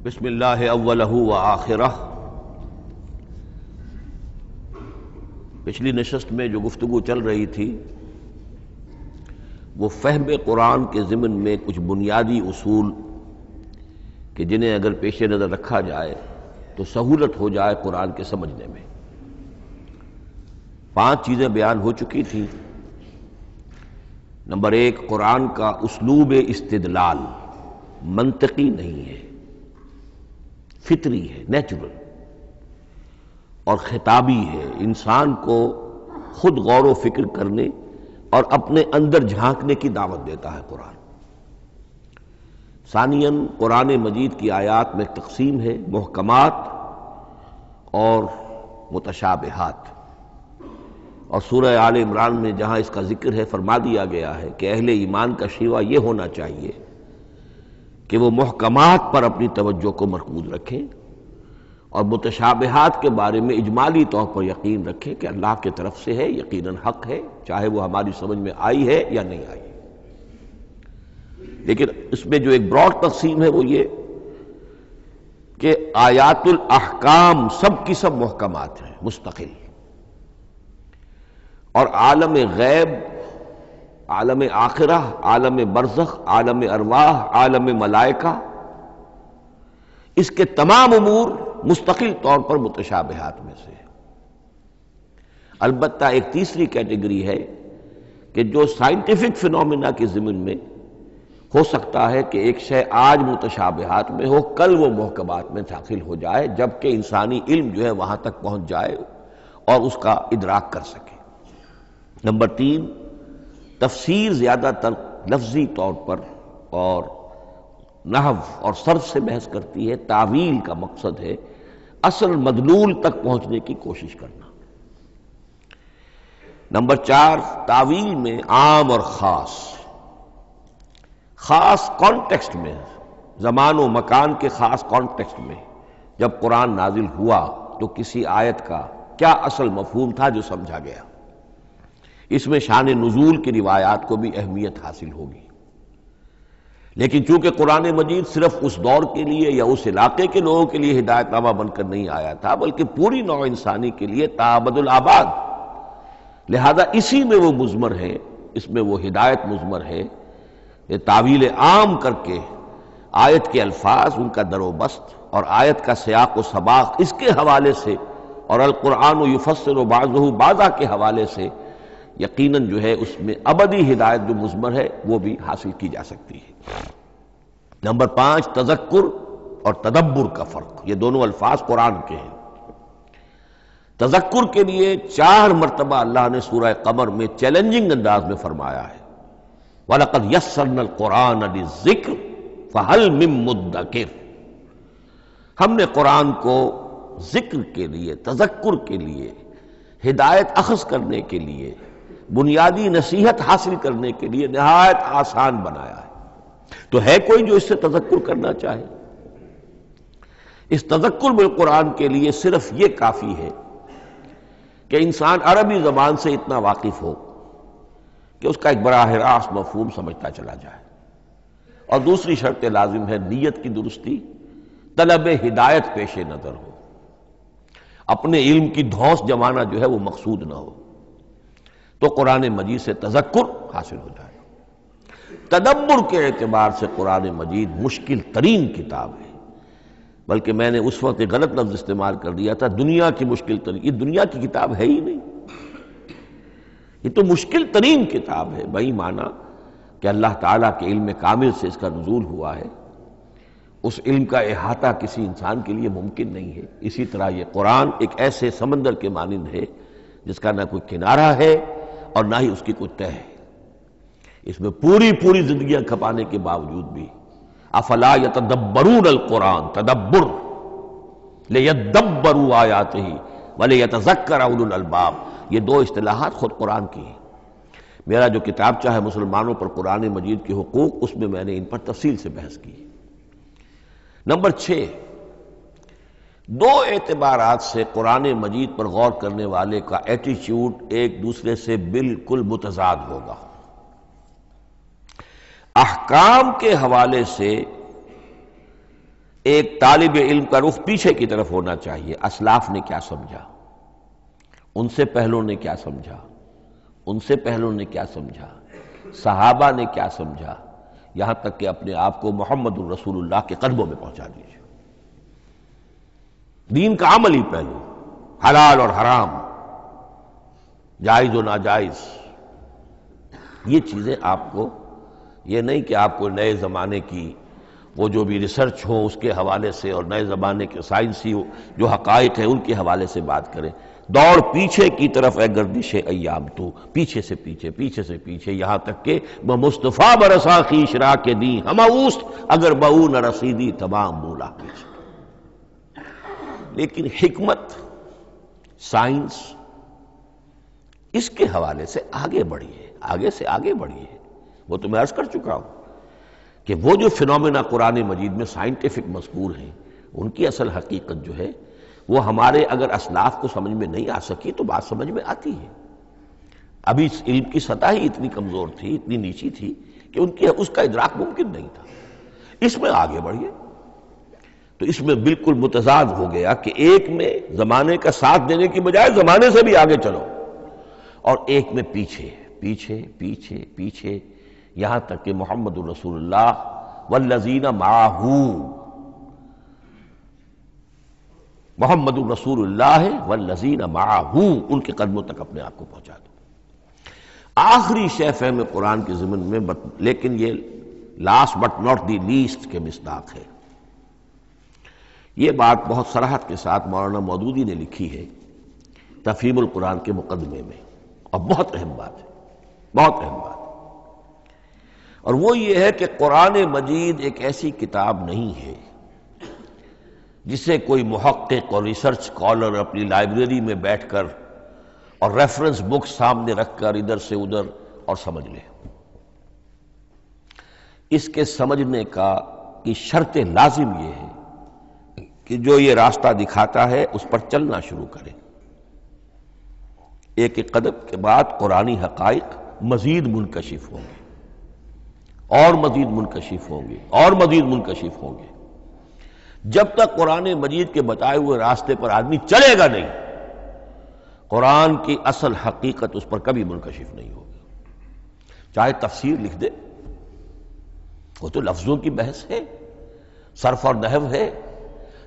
بسم اللہ اولہ و آخرہ۔ پچھلی نشست میں جو گفتگو چل رہی تھی وہ فہم قرآن کے ضمن میں کچھ بنیادی اصول کہ جنہیں اگر پیش نظر رکھا جائے تو سہولت ہو جائے قرآن کے سمجھنے میں۔ 5 چیزیں بیان ہو چکی تھیں۔ نمبر 1، قرآن کا اسلوب استدلال منطقی نہیں ہے، فطری ہے، نیچرل اور خطابی ہے، انسان کو خود غور و فکر کرنے اور اپنے اندر جھانکنے کی دعوت دیتا ہے قرآن۔ ثانیاً، قرآن مجید کی آیات میں تقسیم ہے محکمات اور متشابہات، اور سورہ آل عمران میں جہاں اس کا ذکر ہے فرما دیا گیا ہے کہ اہل ایمان کا شیوہ یہ ہونا چاہیے کہ وہ محکمات پر اپنی توجہ کو مرکوز رکھیں اور متشابہات کے بارے میں اجمالی طور پر یقین رکھیں کہ اللہ کی طرف سے ہے، یقیناً حق ہے، چاہے وہ ہماری سمجھ میں آئی ہے یا نہیں آئی۔ لیکن اس میں جو ایک براڈ تقسیم ہے وہ یہ کہ آیات الاحکام سب کی سب محکمات ہیں مستقل، اور عالم غیب، عالم آخرہ، عالم برزخ، عالم ارواح، عالم ملائکہ، اس کے تمام امور مستقل طور پر متشابہات میں سے۔ البتہ ایک تیسری کیٹیگری ہے کہ جو سائنٹیفک فینومینا کے ضمن میں ہو سکتا ہے کہ ایک شے آج متشابہات میں ہو، کل وہ محکمات میں داخل ہو جائے، جبکہ انسانی علم جو ہے وہاں تک پہنچ جائے اور اس کا ادراک کر سکے۔ نمبر 3، تفسیر زیادہ تر لفظی طور پر اور نحو اور صرف سے بحث کرتی ہے، تعویل کا مقصد ہے اصل مدلول تک پہنچنے کی کوشش کرنا۔ نمبر 4، تعویل میں عام اور خاص، خاص کانٹیکسٹ میں، زمان و مکان کے خاص کانٹیکسٹ میں جب قرآن نازل ہوا تو کسی آیت کا کیا اصل مفہوم تھا جو سمجھا گیا، اس میں شان نزول کی روایات کو بھی اہمیت حاصل ہوگی۔ لیکن چونکہ قرآن مجید صرف اس دور کے لیے یا اس علاقے کے لوگوں کے لیے ہدایت نامہ بن کر نہیں آیا تھا، بلکہ پوری نوع انسانی کے لیے تابد الآباد، لہذا اسی میں وہ مضمر ہے، اس میں وہ ہدایت مضمر ہے۔ یہ تعویل عام کر کے آیت کے الفاظ، ان کا در و بست اور آیت کا سیاق و سباق اس کے حوالے سے، اور القرآن یفسر بعضہ بعضا کے حوالے سے یقیناً جو ہے اس میں ابدی ہدایت جو مضمر ہے وہ بھی حاصل کی جا سکتی ہے۔ نمبر 5، تذکر اور تدبر کا فرق، یہ دونوں الفاظ قرآن کے ہیں۔ تذکر کے لیے 4 مرتبہ اللہ نے سورہ قمر میں چیلنجنگ انداز میں فرمایا ہے وَلَقَدْ يَسَّرْنَا الْقُرْآنَ لِلذِّكْرِ فَهَلْ مِن مُدَّكِرٍ، ہم نے قرآن کو ذکر کے لیے، تذکر کے لیے، ہدایت اخذ کرنے کے لیے، بنیادی نصیحت حاصل کرنے کے لیے نہایت آسان بنایا ہے۔ تو ہے کوئی جو اس سے تذکر کرنا چاہے؟ اس تذکر بالقرآن کے لیے صرف یہ کافی ہے کہ انسان عربی زبان سے اتنا واقف ہو کہ اس کا ایک براہ راست مفہوم سمجھتا چلا جائے، اور دوسری شرط لازم ہے نیت کی درستی، طلب ہدایت پیش نظر ہو، اپنے علم کی دھوس جمانا جو ہے وہ مقصود نہ ہو، تو قرآن مجید سے تذکر حاصل ہو جائے۔ تدبر کے اعتبار سے قرآن مجید مشکل ترین کتاب ہے، بلکہ میں نے اس وقت ایک غلط لفظ استعمال کر دیا تھا، دنیا کی مشکل ترین، یہ دنیا کی کتاب ہے ہی نہیں، یہ تو مشکل ترین کتاب ہے، بہی معنی کہ اللہ تعالیٰ کے علم کامل سے اس کا نزول ہوا ہے، اس علم کا احاطہ کسی انسان کے لیے ممکن نہیں ہے۔ اسی طرح یہ قرآن ایک ایسے سمندر کے مانند ہے جس کا نہ کوئی کنارہ ہے اور نہ ہی اس کی کوئی تہہ ہے، اس میں پوری زندگیاں کھپانے کے باوجود بھی افلا یتدبرون القرآن، تدبر، لیدبروا آیاتہ ولیتذکر اولو الالباب، یہ 2 اصطلاحات خود قرآن کی ہیں۔ میرا جو کتابچہ ہے مسلمانوں پر قرآن مجید کے حقوق، اس میں میں نے ان پر تفصیل سے بحث کی۔ نمبر 6، 2 اعتبارات سے قرآن مجید پر غور کرنے والے کا ایٹیچیوڈ ایک دوسرے سے بالکل متضاد ہوگا۔ احکام کے حوالے سے ایک طالب علم کا رخ پیچھے کی طرف ہونا چاہیے، اسلاف نے کیا سمجھا، ان سے پہلوں نے کیا سمجھا، ان سے پہلوں نے کیا سمجھا، صحابہ نے کیا سمجھا، یہاں تک کہ اپنے آپ کو محمد الرسول اللہ کے قدموں میں پہنچا دیجیے۔ دین کا عملی پہلو، حلال اور حرام، جائز و ناجائز، یہ چیزیں آپ کو، یہ نہیں کہ آپ کو نئے زمانے کی وہ جو بھی ریسرچ ہو اس کے حوالے سے اور نئے زمانے کے سائنسی جو حقائق ہیں ان کے حوالے سے بات کریں۔ دوڑ پیچھے کی طرف ہے گردش ایام تو، پیچھے سے پیچھے، پیچھے سے پیچھے، یہاں تک کہ مصطفیٰ برسا خیش را کے دی ہم اوست اگر بہو نہ رسیدی تمام بولا پیچھے۔ لیکن حکمت، سائنس، اس کے حوالے سے آگے بڑھیے، آگے سے آگے بڑھیے۔ وہ تو میں عرض کر چکا ہوں کہ وہ جو فینومینا قرآن مجید میں سائنٹیفک مذکور ہیں ان کی اصل حقیقت جو ہے وہ ہمارے اگر اسلاف کو سمجھ میں نہیں آ سکی تو بات سمجھ میں آتی ہے۔ ابھی اس علم کی سطح ہی اتنی کمزور تھی، اتنی نیچی تھی کہ اس کا ادراک ممکن نہیں تھا۔ اس میں آگے بڑھیے تو اس میں بالکل متضاد ہو گیا کہ ایک میں زمانے کا ساتھ دینے کی بجائے زمانے سے بھی آگے چلو، اور ایک میں پیچھے پیچھے پیچھے پیچھے، یہاں تک کہ محمد الرسول اللہ والذین معہ، محمد الرسول اللہ والذین معہ، ان کے قدموں تک اپنے آپ کو پہنچا دو۔ آخری شے فہم قرآن کے ضمن میں، لیکن یہ last but not the least کے مصداق ہے۔ یہ بات بہت صراحت کے ساتھ مولانا مودودی نے لکھی ہے تفہیم القرآن کے مقدمے میں، اور بہت اہم بات ہے، بہت اہم بات ہے۔ اور وہ یہ ہے کہ قرآن مجید ایک ایسی کتاب نہیں ہے جسے کوئی محقق اور ریسرچ اسکالر اپنی لائبریری میں بیٹھ کر اور ریفرنس بک سامنے رکھ کر ادھر سے ادھر اور سمجھ لے۔ اس کے سمجھنے کی شرط لازم یہ ہے کہ جو یہ راستہ دکھاتا ہے اس پر چلنا شروع کرے۔ ایک ایک قدم کے بعد قرآنی حقائق مزید منکشف ہوں گے، اور مزید منکشف ہوں گے، اور مزید منکشف ہوں گے۔ جب تک قرآن مجید کے بتائے ہوئے راستے پر آدمی چلے گا نہیں، قرآن کی اصل حقیقت اس پر کبھی منکشف نہیں ہوگی۔ چاہے تفسیر لکھ دے، وہ تو لفظوں کی بحث ہے، صرف اور نحو ہے،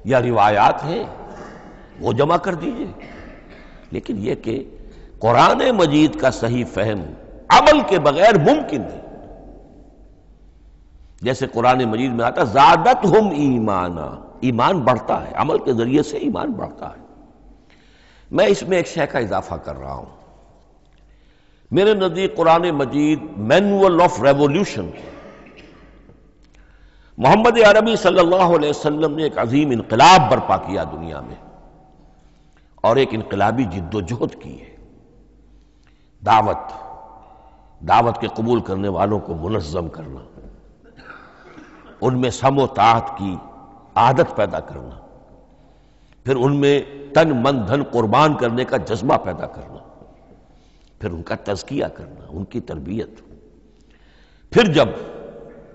یا روایات ہیں، وہ جمع کر دیجئے۔ لیکن یہ کہ قرآن مجید کا صحیح فہم عمل کے بغیر ممکن نہیں۔ جیسے قرآن مجید میں آتا زادتہم ایمانا، ایمان بڑھتا ہے، عمل کے ذریعے سے ایمان بڑھتا ہے۔ میں اس میں ایک شے کا اضافہ کر رہا ہوں۔ میرے نزدیک قرآن مجید مینول آف ریولیوشن، محمد عربی صلی اللہ علیہ وسلم نے ایک عظیم انقلاب برپا کیا دنیا میں، اور ایک انقلابی جد و جہد کی ہے۔ دعوت کے قبول کرنے والوں کو منظم کرنا، ان میں سم و طاعت کی عادت پیدا کرنا، پھر ان میں تن من دھن قربان کرنے کا جذبہ پیدا کرنا، پھر ان کا تزکیہ کرنا، ان کی تربیت، پھر جب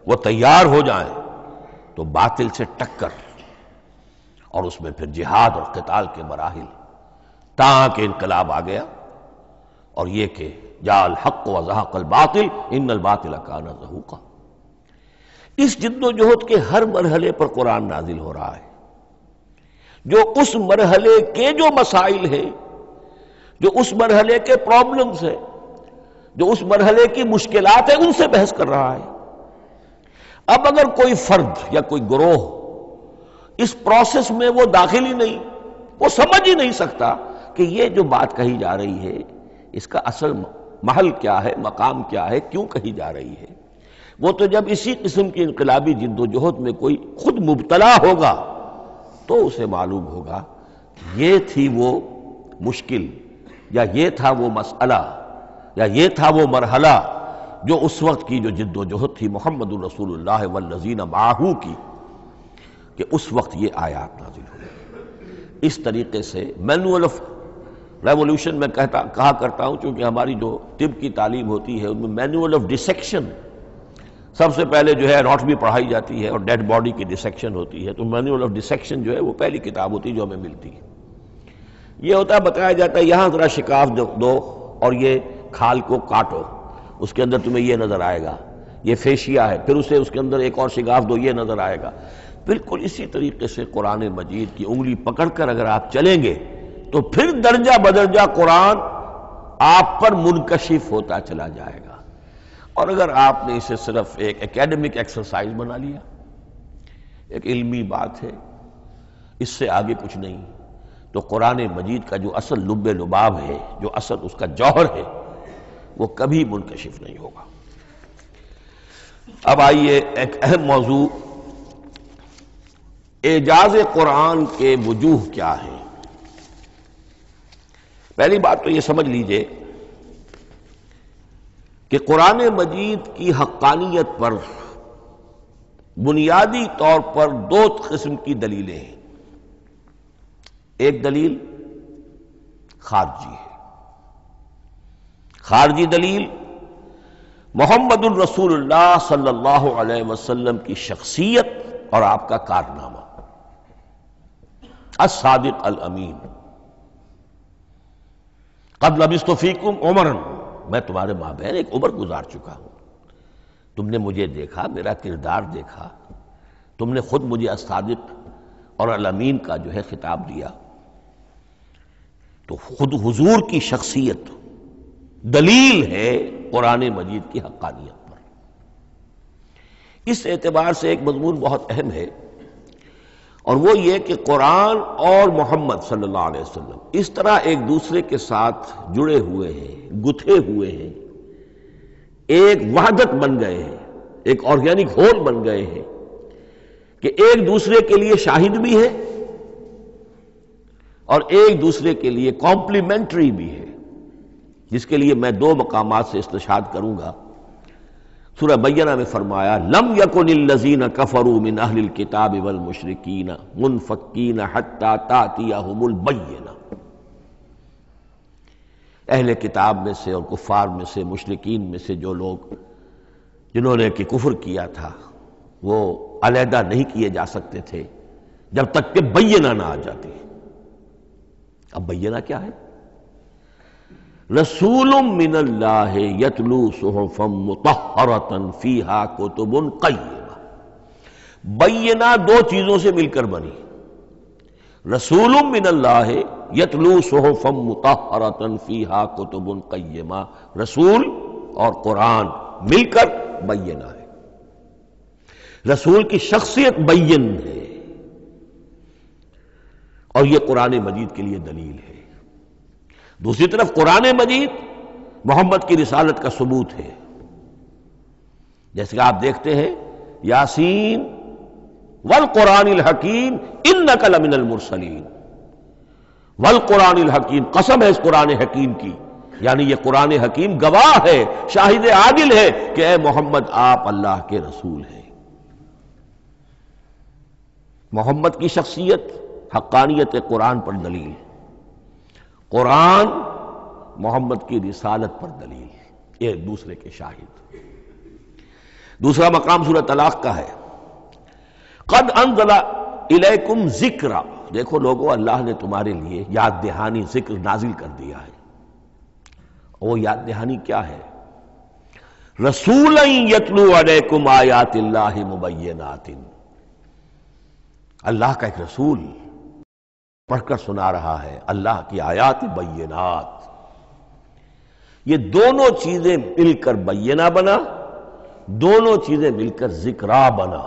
وہ تیار ہو جائیں تو باطل سے ٹکر، اور اس میں پھر جہاد اور قتال کے مراحل، تاکہ انقلاب آ گیا، اور یہ کہ جاء الحق وزہق الباطل ان الباطل کان زہوقا۔ اس جد و جہد کے ہر مرحلے پر قرآن نازل ہو رہا ہے، جو اس مرحلے کے جو مسائل ہیں، جو اس مرحلے کے پرابلمز ہیں، جو اس مرحلے کی مشکلات ہیں، ان سے بحث کر رہا ہے۔ اب اگر کوئی فرد یا کوئی گروہ اس پروسیس میں وہ داخل ہی نہیں، وہ سمجھ ہی نہیں سکتا کہ یہ جو بات کہی جا رہی ہے اس کا اصل محل کیا ہے، مقام کیا ہے، کیوں کہی جا رہی ہے، وہ تو جب اسی قسم کی انقلابی جد و جہد میں کوئی خود مبتلا ہوگا تو اسے معلوم ہوگا یہ تھی وہ مشکل، یا یہ تھا وہ مسئلہ، یا یہ تھا وہ مرحلہ جو اس وقت کی جو جد و جہد تھی محمد الرسول اللہ والذین معہ کی، کہ اس وقت یہ آیات نازل ہوئی۔ اس طریقے سے مینول آف ریولیوشن میں کہا کرتا ہوں، چونکہ ہماری جو طب کی تعلیم ہوتی ہے ان میں مینول آف ڈسیکشن، سب سے پہلے جو ہے اناٹمی پڑھائی جاتی ہے اور ڈیڈ باڈی کی ڈسیکشن ہوتی ہے، تو مینول آف ڈسیکشن جو ہے وہ پہلی کتاب ہوتی ہے جو ہمیں ملتی ہے۔ یہ ہوتا ہے، بتایا جاتا ہے یہاں ذرا شکاف دو اور یہ کھال کو کاٹو، اس کے اندر تمہیں یہ نظر آئے گا، یہ فیشیا ہے، پھر اسے اس کے اندر ایک اور شگاف دو، یہ نظر آئے گا۔ بالکل اسی طریقے سے قرآن مجید کی انگلی پکڑ کر اگر آپ چلیں گے تو پھر درجہ بدرجہ قرآن آپ پر منکشف ہوتا چلا جائے گا۔ اور اگر آپ نے اسے صرف ایک اکیڈمک ایکسرسائز بنا لیا، ایک علمی بات ہے، اس سے آگے کچھ نہیں، تو قرآن مجید کا جو اصل لب لباب ہے، جو اصل اس کا جوہر ہے، وہ کبھی منکشف نہیں ہوگا۔ اب آئیے ایک اہم موضوع، اعجاز قرآن کے وجوہ کیا ہیں۔ پہلی بات تو یہ سمجھ لیجئے کہ قرآن مجید کی حقانیت پر بنیادی طور پر دو قسم کی دلیلیں ہیں۔ ایک دلیل خارجی ہے، خارجی دلیل محمد الرسول اللہ صلی اللہ علیہ وسلم کی شخصیت اور آپ کا کارنامہ، الصادق الامین، قد لبثت فیکم عمرا، میں تمہارے مابین ایک عمر گزار چکا ہوں، تم نے مجھے دیکھا، میرا کردار دیکھا، تم نے خود مجھے الصادق اور الامین کا جو ہے خطاب دیا، تو خود حضور کی شخصیت دلیل ہے قرآن مجید کی حقانیت پر۔ اس اعتبار سے ایک مضمون بہت اہم ہے، اور وہ یہ کہ قرآن اور محمد صلی اللہ علیہ وسلم اس طرح ایک دوسرے کے ساتھ جڑے ہوئے ہیں، گتھے ہوئے ہیں، ایک وحدت بن گئے ہیں، ایک آرگینک ہول بن گئے ہیں کہ ایک دوسرے کے لیے شاہد بھی ہے اور ایک دوسرے کے لیے کمپلیمنٹری بھی ہے، جس کے لیے میں دو مقامات سے استشہاد کروں گا۔ سورہ بینہ میں فرمایا لم یکن الذین کفروا من اہل الکتاب والمشرکین منفکین حتی تأتیہم البینہ، اہل کتاب میں سے اور کفار میں سے، مشرکین میں سے جو لوگ جنہوں نے کہ کفر کیا تھا، وہ علیحدہ نہیں کیے جا سکتے تھے جب تک کہ بینہ نہ آ جاتی۔ اب بینہ کیا ہے؟ رسول من اللہ یتلو صحفا مطہرۃ فیہا کتب قیمہ، بینہ دو چیزوں سے مل کر بنی، رسول من اللہ یتلو صحفا مطہرۃ فیہا کتب قیمہ، رسول اور قرآن مل کر بینہ ہے، رسول کی شخصیت بین ہے، اور یہ قرآن مجید کے لیے دلیل ہے۔ دوسری طرف قرآن مجید محمد کی رسالت کا ثبوت ہے، جیسے کہ آپ دیکھتے ہیں یاسین والقرآن الحکیم انک لمن المرسلین، والقرآن الحکیم، قسم ہے اس قرآن حکیم کی، یعنی یہ قرآن حکیم گواہ ہے، شاہد عادل ہے کہ اے محمد آپ اللہ کے رسول ہیں۔ محمد کی شخصیت، حقانیت قرآن پر دلیل، قرآن محمد کی رسالت پر دلیل، یہ ایک دوسرے کے شاہد۔ دوسرا مقام سورہ طلاق کا ہے، قد انزل الیکم ذکرا، دیکھو لوگو اللہ نے تمہارے لیے یاد دہانی ذکر نازل کر دیا ہے۔ وہ یاد دہانی کیا ہے؟ رسولا یتلو علیکم آیات اللہ مبینات، اللہ کا ایک رسول پڑھ کر سنا رہا ہے اللہ کی آیات بینات۔ یہ دونوں چیزیں مل کر بینہ بنا، دونوں چیزیں مل کر ذکرا بنا۔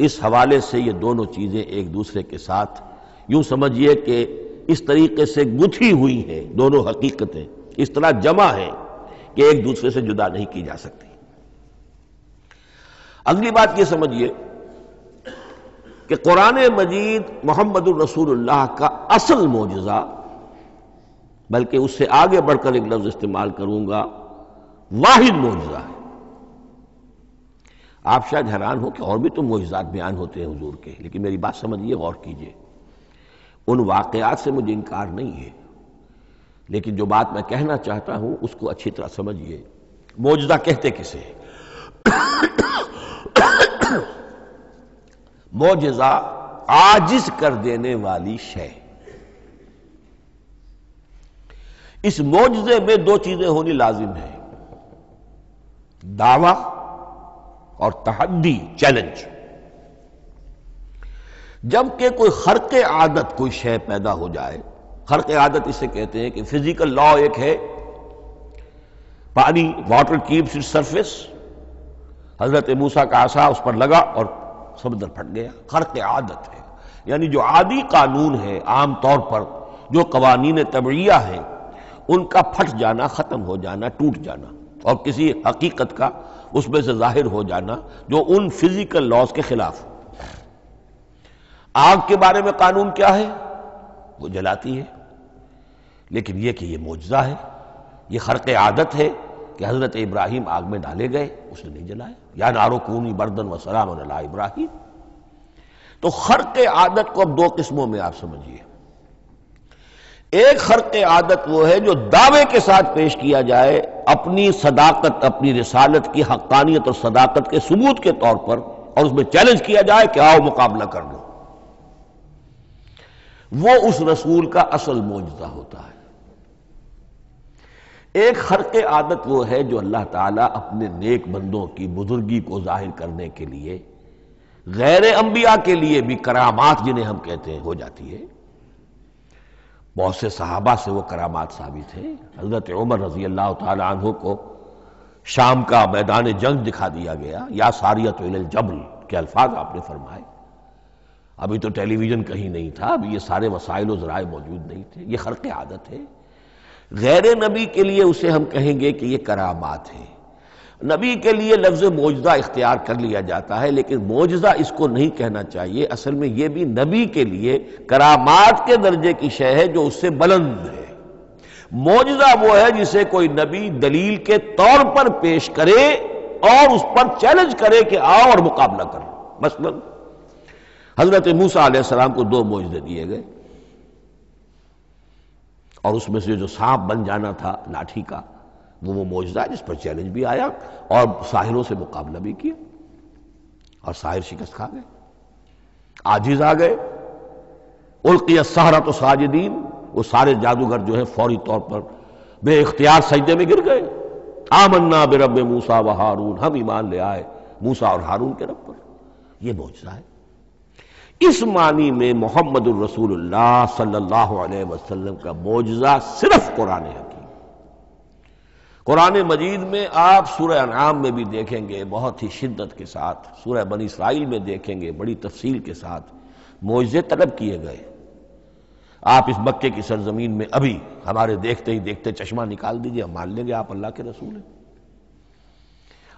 اس حوالے سے یہ دونوں چیزیں ایک دوسرے کے ساتھ یوں سمجھیے کہ اس طریقے سے گتھی ہوئی ہیں، دونوں حقیقتیں اس طرح جمع ہیں کہ ایک دوسرے سے جدا نہیں کی جا سکتی۔ اگلی بات یہ سمجھیے کہ قرآن مجید محمد الرسول اللہ کا اصل معجزہ، بلکہ اس سے آگے بڑھ کر ایک لفظ استعمال کروں گا، واحد معجزہ ہے۔ آپ شاید حیران ہو کہ اور بھی تو معجزات بیان ہوتے ہیں حضور کے، لیکن میری بات سمجھیے، غور کیجیے، ان واقعات سے مجھے انکار نہیں ہے، لیکن جو بات میں کہنا چاہتا ہوں اس کو اچھی طرح سمجھیے۔ معجزہ کہتے کسے ہیں؟ معجزہ عاجز کر دینے والی شے۔ اس معجزے میں دو چیزیں ہونی لازم ہیں، دعویٰ اور تحدی، چیلنج۔ جبکہ کوئی خرق عادت کوئی شے پیدا ہو جائے، خرق عادت اسے کہتے ہیں کہ فزیکل لا ایک ہے، پانی، واٹر کیپس اٹس سرفیس، حضرت موسیٰ کا عصا اس پر لگا اور سمندر پھٹ گیا، خرق عادت ہے، یعنی جو عادی قانون ہے، عام طور پر جو قوانین طبعیہ ہیں ان کا پھٹ جانا، ختم ہو جانا، ٹوٹ جانا، اور کسی حقیقت کا اس میں سے ظاہر ہو جانا جو ان فزیکل لاز کے خلاف۔ آگ کے بارے میں قانون کیا ہے؟ وہ جلاتی ہے، لیکن یہ کہ یہ معجزہ ہے، یہ خرق عادت ہے کہ حضرت ابراہیم آگ میں ڈالے گئے، اس نے نہیں جلایا، یا نارو کونی بردن و سلام علی ابراہیم۔ تو خرق عادت کو اب دو قسموں میں آپ سمجھیے۔ ایک خرق عادت وہ ہے جو دعوے کے ساتھ پیش کیا جائے، اپنی صداقت، اپنی رسالت کی حقانیت اور صداقت کے ثبوت کے طور پر، اور اس میں چیلنج کیا جائے کہ آؤ مقابلہ کر لو، وہ اس رسول کا اصل معجزہ ہوتا ہے۔ ایک خرق عادت وہ ہے جو اللہ تعالیٰ اپنے نیک بندوں کی بزرگی کو ظاہر کرنے کے لیے، غیر انبیاء کے لیے بھی کرامات جنہیں ہم کہتے ہیں ہو جاتی ہے۔ بہت سے صحابہ سے وہ کرامات ثابت ہیں۔ حضرت عمر رضی اللہ تعالی عنہ کو شام کا میدان جنگ دکھا دیا گیا، یا ساریۃ الی الجبل کے الفاظ آپ نے فرمائے۔ ابھی تو ٹیلی ویژن کہیں نہیں تھا، ابھی یہ سارے وسائل و ذرائع موجود نہیں تھے، یہ خرق عادت ہے۔ غیر نبی کے لیے اسے ہم کہیں گے کہ یہ کرامات ہے۔ نبی کے لیے لفظ معجزہ اختیار کر لیا جاتا ہے، لیکن معجزہ اس کو نہیں کہنا چاہیے، اصل میں یہ بھی نبی کے لیے کرامات کے درجے کی شے ہے جو اس سے بلند ہے۔ معجزہ وہ ہے جسے کوئی نبی دلیل کے طور پر پیش کرے اور اس پر چیلنج کرے کہ آؤ اور مقابلہ کرو۔ مثلا حضرت موسیٰ علیہ السلام کو دو معجزے دیے گئے، اور اس میں سے جو سانپ بن جانا تھا لاٹھی کا، وہ معجزہ جس پر چیلنج بھی آیا اور ساحروں سے مقابلہ بھی کیا، اور ساحر شکست کھا گئے، عاجز آ گئے۔ القی السحرۃ ساجدین، وہ سارے جادوگر جو ہیں فوری طور پر بے اختیار سجدے میں گر گئے۔ آمنا برب موسیٰ و ہارون، ہم ایمان لے آئے موسیٰ اور ہارون کے رب پر۔ یہ معجزہ ہے۔ اس معنی میں محمد الرسول اللہ صلی اللہ علیہ وسلم کا معجزہ صرف قرآن حکیم۔ قرآن مجید میں آپ سورہ انعام میں بھی دیکھیں گے بہت ہی شدت کے ساتھ، سورہ بنی اسرائیل میں دیکھیں گے بڑی تفصیل کے ساتھ معجزے طلب کیے گئے۔ آپ اس مکے کی سرزمین میں ابھی ہمارے دیکھتے ہی دیکھتے چشمہ نکال دیجئے، ہم مان لیں گے آپ اللہ کے رسول ہیں۔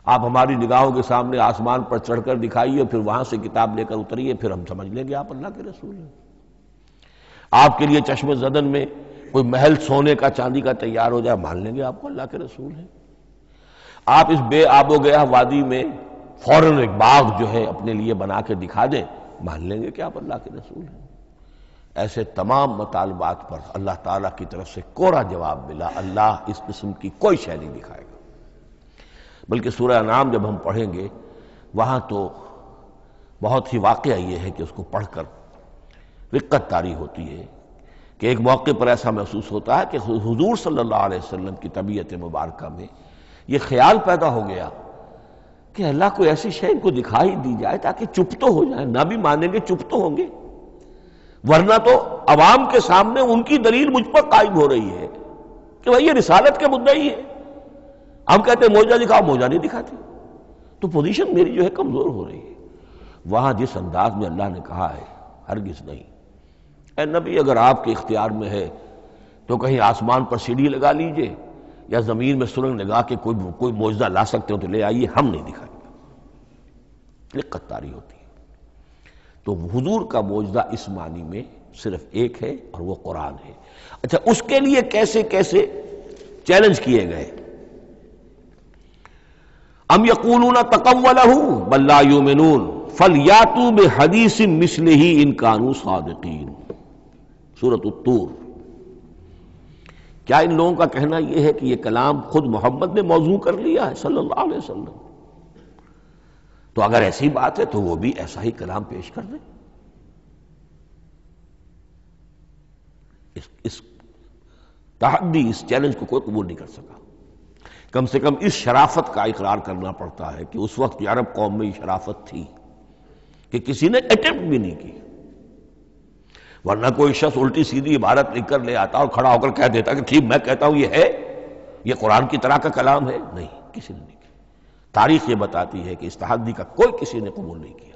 آپ ہماری نگاہوں کے سامنے آسمان پر چڑھ کر دکھائیے، پھر وہاں سے کتاب لے کر اتریے، پھر ہم سمجھ لیں گے آپ اللہ کے رسول ہیں۔ آپ کے لیے چشم زدن میں کوئی محل سونے کا چاندی کا تیار ہو جائے، مان لیں گے آپ کو اللہ کے رسول ہیں۔ آپ اس بے آب و گیا وادی میں فوراً ایک باغ جو ہے اپنے لیے بنا کے دکھا دیں، مان لیں گے کہ آپ اللہ کے رسول ہیں۔ ایسے تمام مطالبات پر اللہ تعالیٰ کی طرف سے کوڑا جواب ملا، اللہ اس قسم کی کوئی شے نہیں دکھائے گا۔ بلکہ سورہ انعام جب ہم پڑھیں گے وہاں تو بہت ہی واقعہ یہ ہے کہ اس کو پڑھ کر رقت طاری ہوتی ہے کہ ایک موقع پر ایسا محسوس ہوتا ہے کہ حضور صلی اللہ علیہ وسلم کی طبیعت مبارکہ میں یہ خیال پیدا ہو گیا کہ اللہ کو ایسی شے ان کو دکھائی دی جائے تاکہ چپ تو ہو جائیں، نہ بھی مانیں گے چپ تو ہوں گے، ورنہ تو عوام کے سامنے ان کی دلیل مجھ پر قائم ہو رہی ہے کہ بھائی یہ رسالت کے مدعی ہے، ہم کہتے ہیں معجزہ دکھاؤ، معجزہ نہیں دکھاتے، تو پوزیشن میری جو ہے کمزور ہو رہی ہے۔ وہاں جس انداز میں اللہ نے کہا ہے، ہرگز نہیں، اے نبی اگر آپ کے اختیار میں ہے تو کہیں آسمان پر سیڑھی لگا لیجئے یا زمین میں سرنگ لگا کے کوئی معجزہ لا سکتے ہو تو لے آئیے، ہم نہیں دکھائیں گے۔ رقت طاری ہوتی ہے۔ تو حضور کا معجزہ اس معنی میں صرف ایک ہے اور وہ قرآن ہے۔ اچھا، اس کے لیے کیسے کیسے چیلنج کیے گئے؟ ام یقولون تقولہ بل لا یؤمنون فلیاتوا بحدیث مثلہ ان کانوا صادقین، سورۃ الطور۔ کیا ان لوگوں کا کہنا یہ ہے کہ یہ کلام خود محمد نے موضوع کر لیا ہے صلی اللہ علیہ وسلم؟ تو اگر ایسی بات ہے تو وہ بھی ایسا ہی کلام پیش کر دیں. اس تحدی، اس چیلنج کو کوئی قبول نہیں کر سکا. کم سے کم اس شرافت کا اقرار کرنا پڑتا ہے کہ اس وقت عرب قوم میں یہ شرافت تھی کہ کسی نے اٹیمپٹ بھی نہیں کی. ورنہ کوئی شخص الٹی سیدھی عبارت لکھ کر لے آتا اور کھڑا ہو کر کہہ دیتا کہ ٹھیک میں کہتا ہوں یہ ہے، یہ قرآن کی طرح کا کلام ہے. نہیں، کسی نے نہیں کیا. تاریخ یہ بتاتی ہے کہ اس تحدی کا کوئی کسی نے قبول نہیں کیا.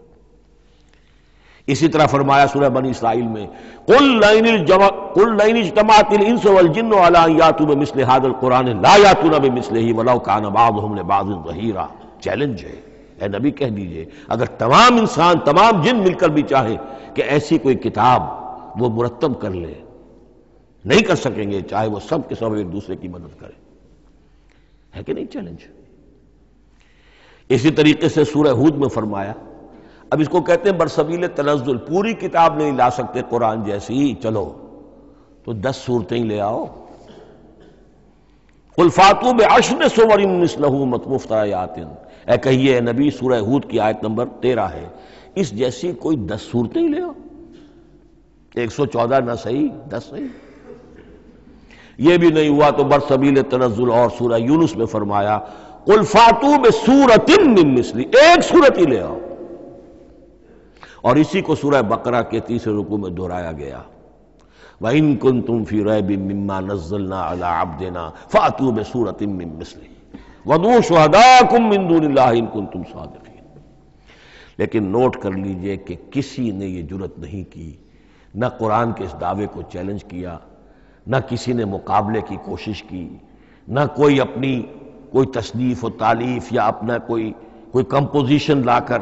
اسی طرح فرمایا سورہ بنی اسرائیل میں قُلْ لَئِنِ اجْتَمَعَتِ الْإِنسُ وَالْجِنُّ عَلَىٰ أَن يَأْتُوا بِمِثْلِ هَٰذَا الْقُرْآنِ لَا يَأْتُونَ بِمِثْلِهِ وَلَوْ كَانَ بَعْضُهُمْ لِبَعْضٍ ظَهِيرًا. چیلنج ہے، اے نبی کہہ دیجئے اگر تمام انسان، تمام جن مل کر بھی چاہیں کہ ایسی کوئی کتاب وہ مرتب کر لے، نہیں کر سکیں گے، چاہے وہ سب کے سب ایک دوسرے کی مدد کریں. ہے کہ نہیں چیلنج؟ اسی طریقے سے سورہ ہود میں فرمایا، اب اس کو کہتے ہیں برسبیل تنزل، پوری کتاب نہیں لا سکتے قرآن جیسی، چلو تو 10 سورتیں ہی لے آؤ. قُلْ فَاتُوا بِعَشْرِ سُوَرٍ مِثْلَهُ مُفْتَرَيَاتٍ، اے کہیے اے نبی، سورہ ہود کی آیت نمبر 13 ہے، اس جیسی کوئی 10 سورتیں ہی لے آؤ. 114 نہ صحیح، 10 صحیح. یہ بھی نہیں ہوا تو برسبیل تنزل اور سورہ یونس میں فرمایا قُلْ فَاتُوا بِسُورَةٍ مِّن مِثْلِهِ، ایک سورت ہی لے آؤ. اور اسی کو سورہ بقرہ کے 30 رکوع میں دہرایا گیا، وَإِن كُنتُمْ فِي رَيْبٍ مِّمَّا نَزَّلْنَا عَلَىٰ عَبْدِنَا فَأْتُوا بِسُورَةٍ مِّن مِّثْلِهِ وَادْعُوا شُهَدَاءَكُم مِّن دُونِ اللَّهِ إِن كُنتُمْ صَادِقِينَ. لیکن نوٹ کر لیجئے کہ کسی نے یہ جرأت نہیں کی، نہ قرآن کے اس دعوے کو چیلنج کیا، نہ کسی نے مقابلے کی کوشش کی، نہ کوئی اپنی کوئی تصنیف و تالیف یا اپنا کوئی کمپوزیشن لا کر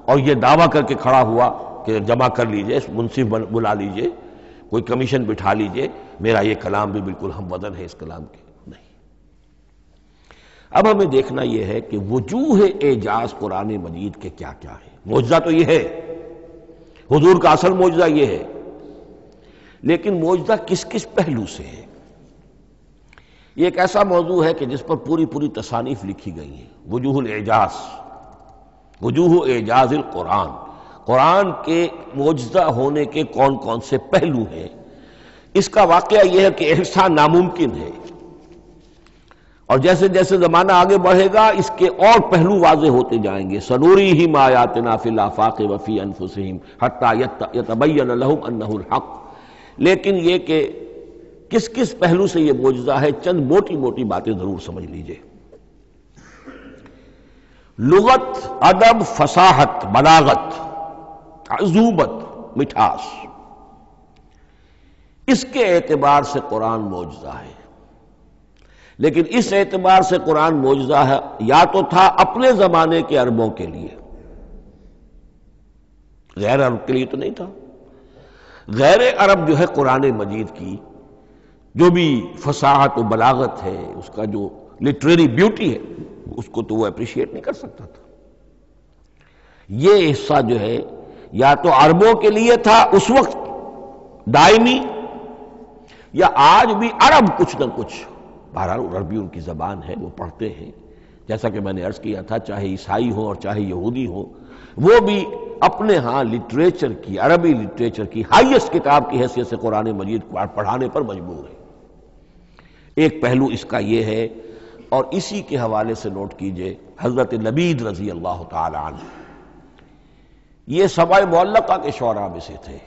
اور یہ دعویٰ کر کے کھڑا ہوا کہ جمع کر لیجئے، منصف بلا لیجئے، کوئی کمیشن بٹھا لیجئے، میرا یہ کلام بھی بالکل ہم وزن ہے اس کلام کے. نہیں. اب ہمیں دیکھنا یہ ہے کہ وجوہ اعجاز قرآن مجید کے کیا کیا ہے. معجزہ تو یہ ہے، حضور کا اصل معجزہ یہ ہے، لیکن معجزہ کس کس پہلو سے ہے؟ یہ ایک ایسا موضوع ہے کہ جس پر پوری تصانیف لکھی گئی ہیں. وجوہ الاعجاز، وجوہ اعجاز القرآن، قرآن کے معجزہ ہونے کے کون کون سے پہلو ہیں. اس کا واقعہ یہ ہے کہ احسان ناممکن ہے، اور جیسے جیسے زمانہ آگے بڑھے گا اس کے اور پہلو واضح ہوتے جائیں گے. سنوریہم آیاتنا فی الآفاق وفی انفسہم حتی یتبین لہم انہ الحق. لیکن یہ کہ کس کس پہلو سے یہ معجزہ ہے، چند موٹی موٹی باتیں ضرور سمجھ لیجئے. لغت، ادب، فصاحت، بلاغت، عذوبت، مٹھاس، اس کے اعتبار سے قرآن معجزہ ہے. لیکن اس اعتبار سے قرآن معجزہ ہے یا تو تھا اپنے زمانے کے عربوں کے لیے، غیر عرب کے لیے تو نہیں تھا. غیر عرب جو ہے قرآن مجید کی جو بھی فصاحت و بلاغت ہے، اس کا جو لٹریری بیوٹی ہے، اس کو تو وہ اپریشیٹ نہیں کر سکتا تھا. یہ حصہ جو ہے یا تو عربوں کے لیے تھا اس وقت دائمی، یا آج بھی عرب کچھ نہ کچھ، بہرحال عربی ان کی زبان ہے، وہ پڑھتے ہیں. جیسا کہ میں نے عرض کیا تھا، چاہے عیسائی ہو اور چاہے یہودی ہو، وہ بھی اپنے ہاں لٹریچر کی، عربی لٹریچر کی ہائیسٹ کتاب کی حیثیت سے قرآن مجید کو پڑھانے پر مجبور ہے. ایک پہلو اس کا یہ ہے. اور اسی کے حوالے سے نوٹ کیجئے حضرت لبید رضی اللہ تعالی عنہ، یہ سبع معلقہ کے شعراء میں سے تھے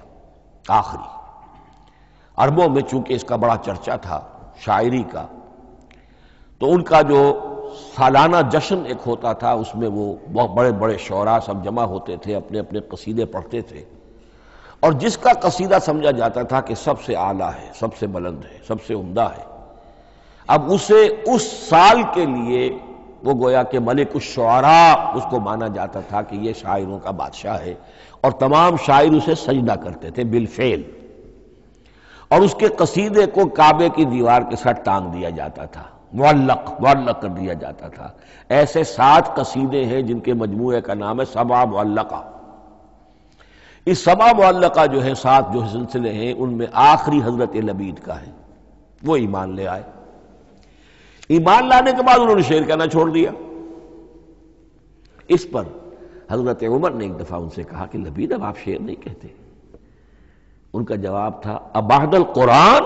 آخری. عربوں میں چونکہ اس کا بڑا چرچا تھا شاعری کا، تو ان کا جو سالانہ جشن ایک ہوتا تھا، اس میں وہ بہت بڑے بڑے شعراء سب جمع ہوتے تھے، اپنے اپنے قصیدے پڑھتے تھے، اور جس کا قصیدہ سمجھا جاتا تھا کہ سب سے اعلیٰ ہے، سب سے بلند ہے، سب سے عمدہ ہے، اب اسے اس سال کے لیے وہ گویا کہ ملک الشعراء اس کو مانا جاتا تھا کہ یہ شاعروں کا بادشاہ ہے، اور تمام شاعر اسے سجدہ کرتے تھے بالفعل، اور اس کے قصیدے کو کعبے کی دیوار کے ساتھ ٹانگ دیا جاتا تھا، معلق کر دیا جاتا تھا. ایسے 7 قصیدے ہیں جن کے مجموعے کا نام ہے سبع معلقہ. اس سبع معلقہ جو ہے 7 جو سلسلے ہیں، ان میں آخری حضرت لبید کا ہے. وہ ایمان لے آئے. ایمان لانے کے بعد انہوں نے شعر کہنا چھوڑ دیا. اس پر حضرت عمر نے ایک دفعہ ان سے کہا کہ لبید اب آپ شعر نہیں کہتے. ان کا جواب تھا ابعد القرآن،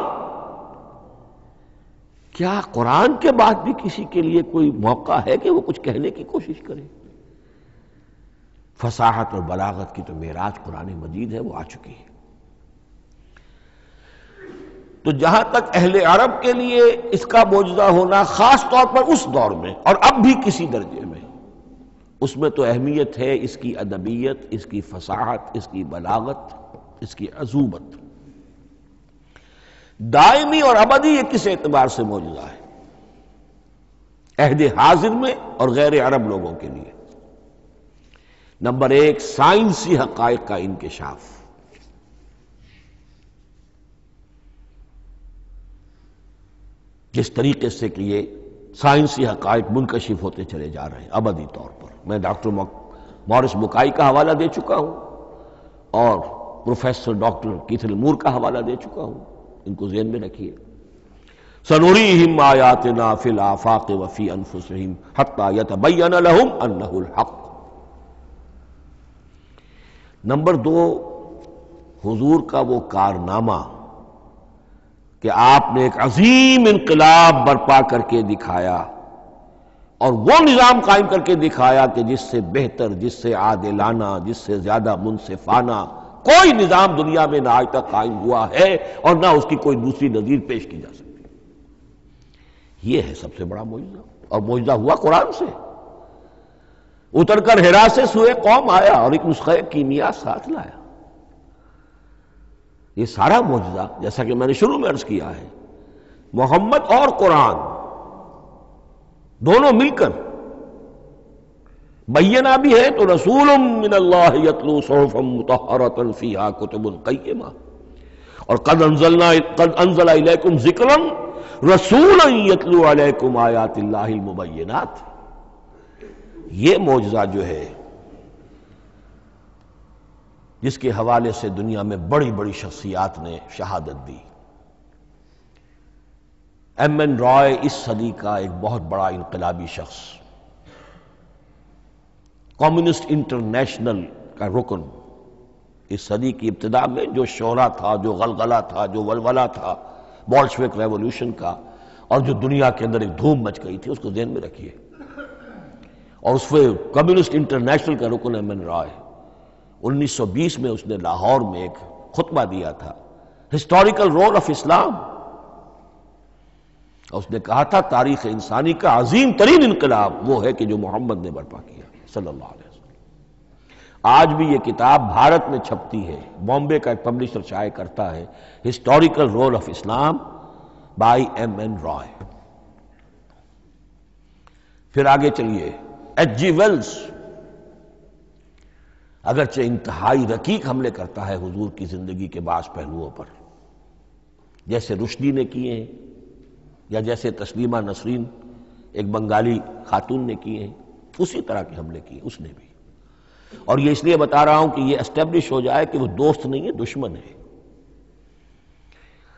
کیا قرآن کے بعد بھی کسی کے لیے کوئی موقع ہے کہ وہ کچھ کہنے کی کوشش کرے؟ فصاحت اور بلاغت کی تو معراج قرآن مجید ہے، وہ آ چکی ہے. تو جہاں تک اہل عرب کے لیے اس کا معجزہ ہونا خاص طور پر اس دور میں اور اب بھی کسی درجے میں، اس میں تو اہمیت ہے اس کی ادبیت، اس کی فصاحت، اس کی بلاغت، اس کی عذوبت. دائمی اور ابدی یہ کس اعتبار سے معجزہ ہے؟ عہد حاضر میں اور غیر عرب لوگوں کے لیے. نمبر ایک، سائنسی حقائق کا انکشاف. جس طریقے سے کہ یہ سائنسی حقائق منکشف ہوتے چلے جا رہے ہیں ابدی طور پر. میں ڈاکٹر مورس بکائی کا حوالہ دے چکا ہوں اور پروفیسر ڈاکٹر کیتھل مور کا حوالہ دے چکا ہوں، ان کو ذہن میں رکھیے. سنریہم آیاتنا فی الآفاق وفی انفسہم حتی یتبین لہم انہ الحق. نمبر دو، حضور کا وہ کارنامہ کہ آپ نے ایک عظیم انقلاب برپا کر کے دکھایا اور وہ نظام قائم کر کے دکھایا کہ جس سے بہتر، جس سے عادلانہ، جس سے زیادہ منصفانہ کوئی نظام دنیا میں نہ آج تک قائم ہوا ہے اور نہ اس کی کوئی دوسری نظیر پیش کی جا سکتی. یہ ہے سب سے بڑا معجزہ، اور معجزہ ہوا قرآن سے. اتر کر حرا سے سوئے قوم آیا اور ایک نسخہ کیمیا ساتھ لایا. یہ سارا معجزہ جیسا کہ میں نے شروع میں عرض کیا ہے، محمد اور قرآن دونوں مل کر بینہ بھی ہے تو رسول من اللہ یتلو صحفا مطہرۃ فیہا کتب قیمہ، اور قد انزل الیکم ذکرا رسولا یتلو علیکم آیات اللہ المبینات. یہ معجزہ جو ہے جس کے حوالے سے دنیا میں بڑی بڑی شخصیات نے شہادت دی. ایم این رائے اس صدی کا ایک بہت بڑا انقلابی شخص، کمیونسٹ انٹرنیشنل کا رکن اس صدی کی ابتدا میں، جو شورا تھا، جو غلغلہ تھا، جو ولولہ تھا بولشوک ریولوشن کا، اور جو دنیا کے اندر ایک دھوم مچ گئی تھی، اس کو ذہن میں رکھیے. اور اس میں کمیونسٹ انٹرنیشنل کا رکن ایم این رائے 1920 میں اس نے لاہور میں ایک خطبہ دیا تھا، ہسٹوریکل رول آف اسلام. اور اس نے کہا تھا تاریخ انسانی کا عظیم ترین انقلاب وہ ہے کہ جو محمد نے برپا کیا صلی اللہ علیہ وسلم. آج بھی یہ کتاب بھارت میں چھپتی ہے، بامبے کا ایک پبلشر شائع کرتا ہے، historical role of Islam by M N Roy. پھر آگے چلیے، ایچ جی ویلز اگرچہ انتہائی رقیق حملے کرتا ہے حضور کی زندگی کے بعض پہلوؤں پر، جیسے رشدی نے کیے ہیں یا جیسے تسلیمہ نسرین ایک بنگالی خاتون نے کیے ہیں، اسی طرح کے حملے کیے اس نے بھی. اور یہ اس لیے بتا رہا ہوں کہ یہ اسٹیبلش ہو جائے کہ وہ دوست نہیں ہے، دشمن ہے.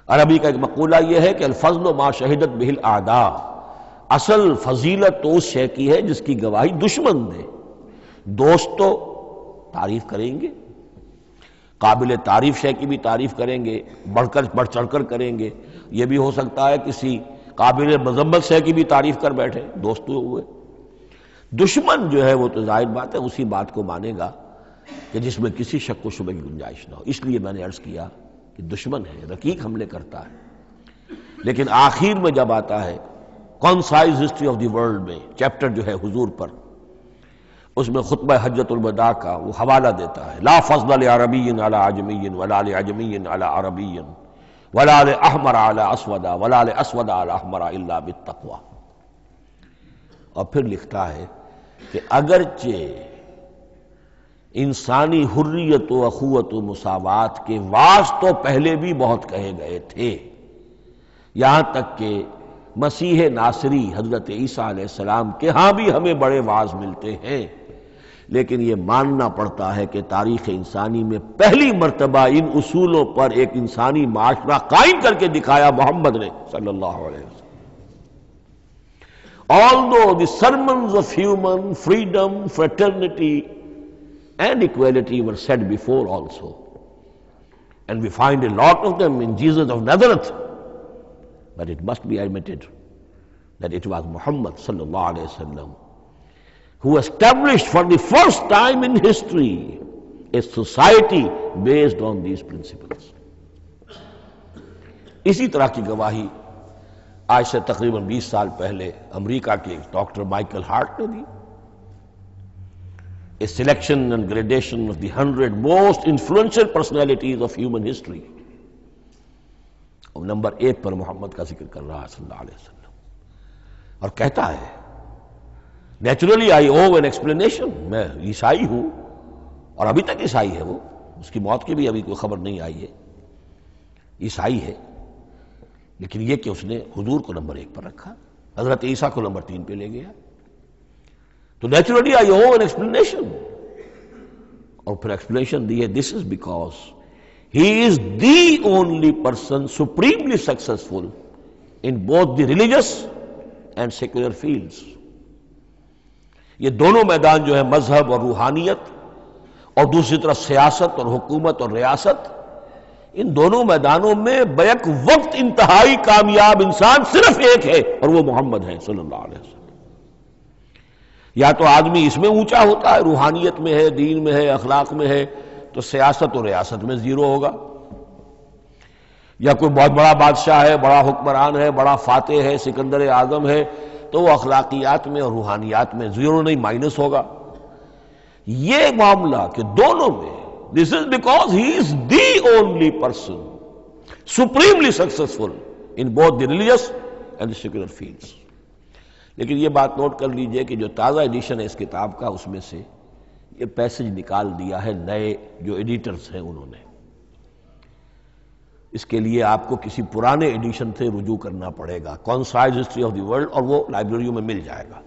عربی کا ایک مقولہ یہ ہے کہ الفضل ما شہدت بہ الاعداء، اصل فضیلت تو اس شے کی ہے جس کی گواہی دشمن دے. دوست تو تعریف کریں گے، قابل تعریف شے کی بھی تعریف کریں گے، بڑھ چڑھ کر کریں گے. یہ بھی ہو سکتا ہے کسی قابل مذمت شے کی بھی تعریف کر بیٹھے، دوست تو ہوئے. دشمن جو ہے وہ تو ظاہر بات ہے اسی بات کو مانے گا کہ جس میں کسی شک و شبہ کی گنجائش نہ ہو. اس لیے میں نے عرض کیا کہ دشمن ہے، رقیق حملے کرتا ہے. لیکن آخر میں جب آتا ہے concise history of the world میں چیپٹر جو ہے حضور پر، اس میں خطبہ حجۃ الوداع کا وہ حوالہ دیتا ہے، لا فضل لعربی علی عجمی ولا لعجمی علی عربی ولا لاحمر علی اسود ولا لاسود علی احمر الا بالتقوی. اور پھر لکھتا ہے کہ اگرچہ انسانی حریت و اخوت و مساوات کے واعظ تو پہلے بھی بہت کہے گئے تھے، یہاں تک کہ مسیح ناصری حضرت عیسیٰ علیہ السلام کے ہاں بھی ہمیں بڑے واعظ ملتے ہیں، لیکن یہ ماننا پڑتا ہے کہ تاریخ انسانی میں پہلی مرتبہ ان اصولوں پر ایک انسانی معاشرہ قائم کر کے دکھایا محمد نے صلی اللہ علیہ وسلم. Although the sermons of human freedom, fraternity and equality were said before also. And we find a lot of them in Jesus of Nazareth. But it must be admitted that it was Muhammad sallallahu alayhi wasallam who established for the first time in history a society based on these principles. اسی طرح کی گواہی آج سے تقریباً 20 سال پہلے امریکہ کے ڈاکٹر مائیکل ہارٹ نے دی. A selection and gradation of the 100 most influential personalities of human history. اور نمبر 1 پر محمد کا ذکر کر رہا ہے صلی اللہ علیہ وسلم، اور کہتا ہے naturally I owe an explanation, میں عیسائی ہوں اور ابھی تک عیسائی ہے، وہ اس کی موت کی بھی ابھی کوئی خبر نہیں آئی ہے، عیسائی ہے، لیکن یہ کہ اس نے حضور کو نمبر 1 پر رکھا، حضرت عیسیٰ کو نمبر 3 پہ لے گیا. تو naturally I owe an explanation, اور پھر ایکسپلینیشن دی ہے this is because he is the only person supremely successful in both the religious and secular fields. یہ دونوں میدان جو ہے مذہب اور روحانیت اور دوسری طرف سیاست اور حکومت اور ریاست، ان دونوں میدانوں میں بیک وقت انتہائی کامیاب انسان صرف ایک ہے، اور وہ محمد ہے صلی اللہ علیہ وسلم. یا تو آدمی اس میں اونچا ہوتا ہے، روحانیت میں ہے، دین میں ہے، اخلاق میں ہے، تو سیاست اور ریاست میں زیرو ہوگا. یا کوئی بہت بڑا بادشاہ ہے، بڑا حکمران ہے، بڑا فاتح ہے، سکندر اعظم ہے، تو وہ اخلاقیات میں اور روحانیات میں زیرو نہیں، مائنس ہوگا. یہ معاملہ کہ دونوں میں this is because he is the only person supremely successful in both the religious and the secular fields. لیکن یہ بات نوٹ کر لیجئے کہ جو تازہ ایڈیشن ہے اس کتاب کا، اس میں سے یہ پیسج نکال دیا ہے نئے جو ایڈیٹرز ہیں انہوں نے. اس کے لیے آپ کو کسی پرانے ایڈیشن سے رجوع کرنا پڑے گا، concise history of the world, اور وہ لائبریریوں میں مل جائے گا.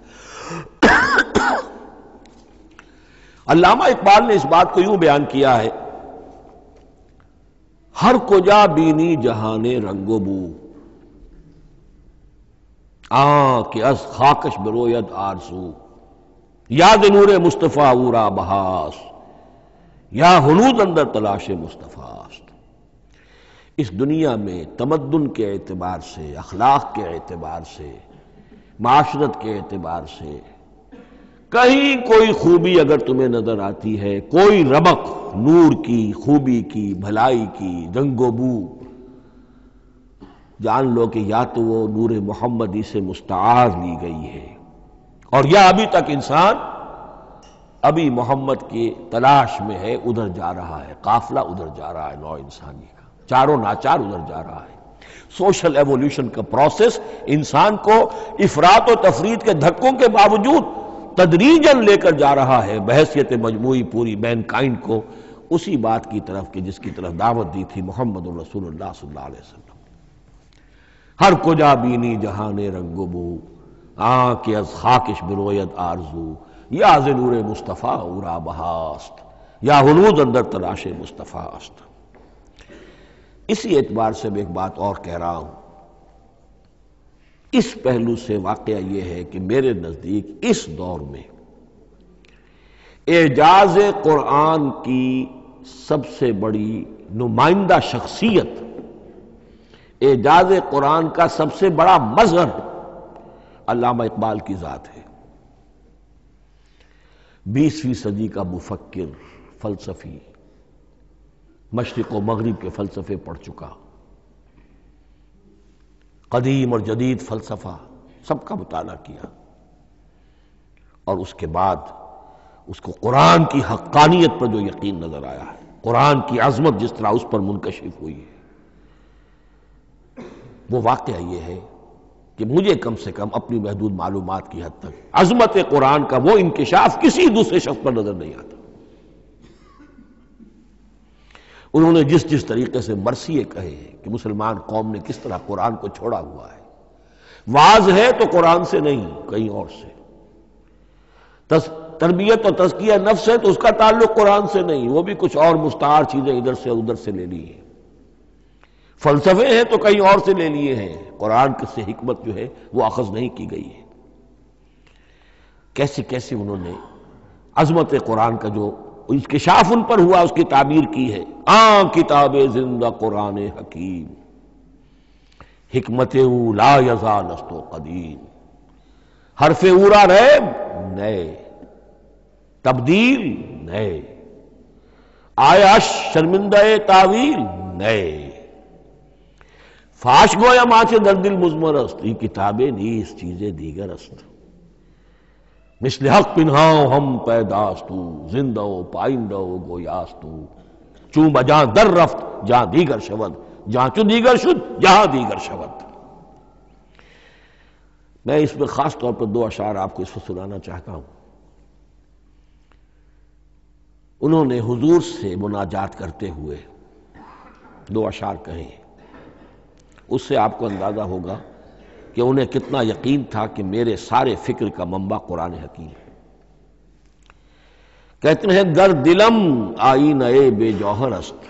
علامہ اقبال نے اس بات کو یوں بیان کیا ہے، ہر کجا بینی جہان رنگ و بو، کہ از خاکش بروید آرزو، یاد نور مصطفیٰ اورا بہاس، یا ہنود اندر تلاش مصطفیٰ است. اس دنیا میں تمدن کے اعتبار سے، اخلاق کے اعتبار سے، معاشرت کے اعتبار سے کہیں کوئی خوبی اگر تمہیں نظر آتی ہے، کوئی رمق نور کی، خوبی کی، بھلائی کی، رنگ و بو، جان لو کہ یا تو وہ نور محمدی سے مستعار لی گئی ہے، اور یا ابھی تک انسان ابھی محمد کی تلاش میں ہے، ادھر جا رہا ہے، قافلہ ادھر جا رہا ہے، نوع انسانی کا چاروں ناچار ادھر جا رہا ہے. سوشل ایوولوشن کا پروسیس انسان کو افراط و تفرید کے دھکوں کے باوجود تدریجاً لے کر جا رہا ہے بحیثیت مجموعی پوری مین کائنڈ کو اسی بات کی طرف کہ جس کی طرف دعوت دی تھی محمد رسول اللہ صلی اللہ علیہ وسلم. ہر کجا بینی جہان رنگ و بو، کہ از خاکش بروید آرزو، یا ز نور مصطفیٰ اورا بہاست، یا ہنود اندر تلاش مصطفیٰ است. اسی اعتبار سے میں ایک بات اور کہہ رہا ہوں، اس پہلو سے واقعہ یہ ہے کہ میرے نزدیک اس دور میں اعجاز قرآن کی سب سے بڑی نمائندہ شخصیت، اعجاز قرآن کا سب سے بڑا مظہر علامہ اقبال کی ذات ہے. 20ویں صدی کا مفکر، فلسفی، مشرق و مغرب کے فلسفے پڑھ چکا، قدیم اور جدید فلسفہ سب کا مطالعہ کیا، اور اس کے بعد اس کو قرآن کی حقانیت پر جو یقین نظر آیا ہے، قرآن کی عظمت جس طرح اس پر منکشف ہوئی ہے، وہ واقعہ یہ ہے کہ مجھے کم سے کم اپنی محدود معلومات کی حد تک عظمت قرآن کا وہ انکشاف کسی دوسرے شخص پر نظر نہیں آتا. انہوں نے جس طریقے سے مرثیے کہے کہ مسلمان قوم نے کس طرح قرآن کو چھوڑا ہوا ہے، واعظ ہے تو قرآن سے نہیں کہیں اور سے، تربیت اور تزکیہ نفس ہے تو اس کا تعلق قرآن سے نہیں، وہ بھی کچھ اور مستعار چیزیں ادھر سے ادھر سے لے لی ہیں، فلسفے ہیں تو کہیں اور سے لے لیے ہیں، قرآن سے حکمت جو ہے وہ اخذ نہیں کی گئی ہے. کیسے کیسے انہوں نے عظمت قرآن کا جو انکشاف ان پر ہوا، اس کی تعبیر کی ہے، کتاب زندہ قرآن حکیم، حکمت او لا یزال است و قدیم، حرف اورا ریب نئے، تبدیل نئے، آیا شرمندہ تعویل نئے، فاش گویا ماچے در دل مضمر است، یہ کتابیں نیست چیزیں دیگر است، مثل حق پنہاں ہم پیداستو، زندہ و پائندہ و گویاستو، چون بجاں در رفت جہاں دیگر شود، جہاں چو دیگر شد جہاں دیگر شود۔ میں اس میں خاص طور پر دو اشعار آپ کو اس وقت سنانا چاہتا ہوں۔ انہوں نے حضور سے مناجات کرتے ہوئے دو اشعار کہے ہیں، اس سے آپ کو اندازہ ہوگا کہ انہیں کتنا یقین تھا کہ میرے سارے فکر کا منبع قرآن حکیم ہے۔ کہتے ہیں گر دلم آئینہ بے جوہر است،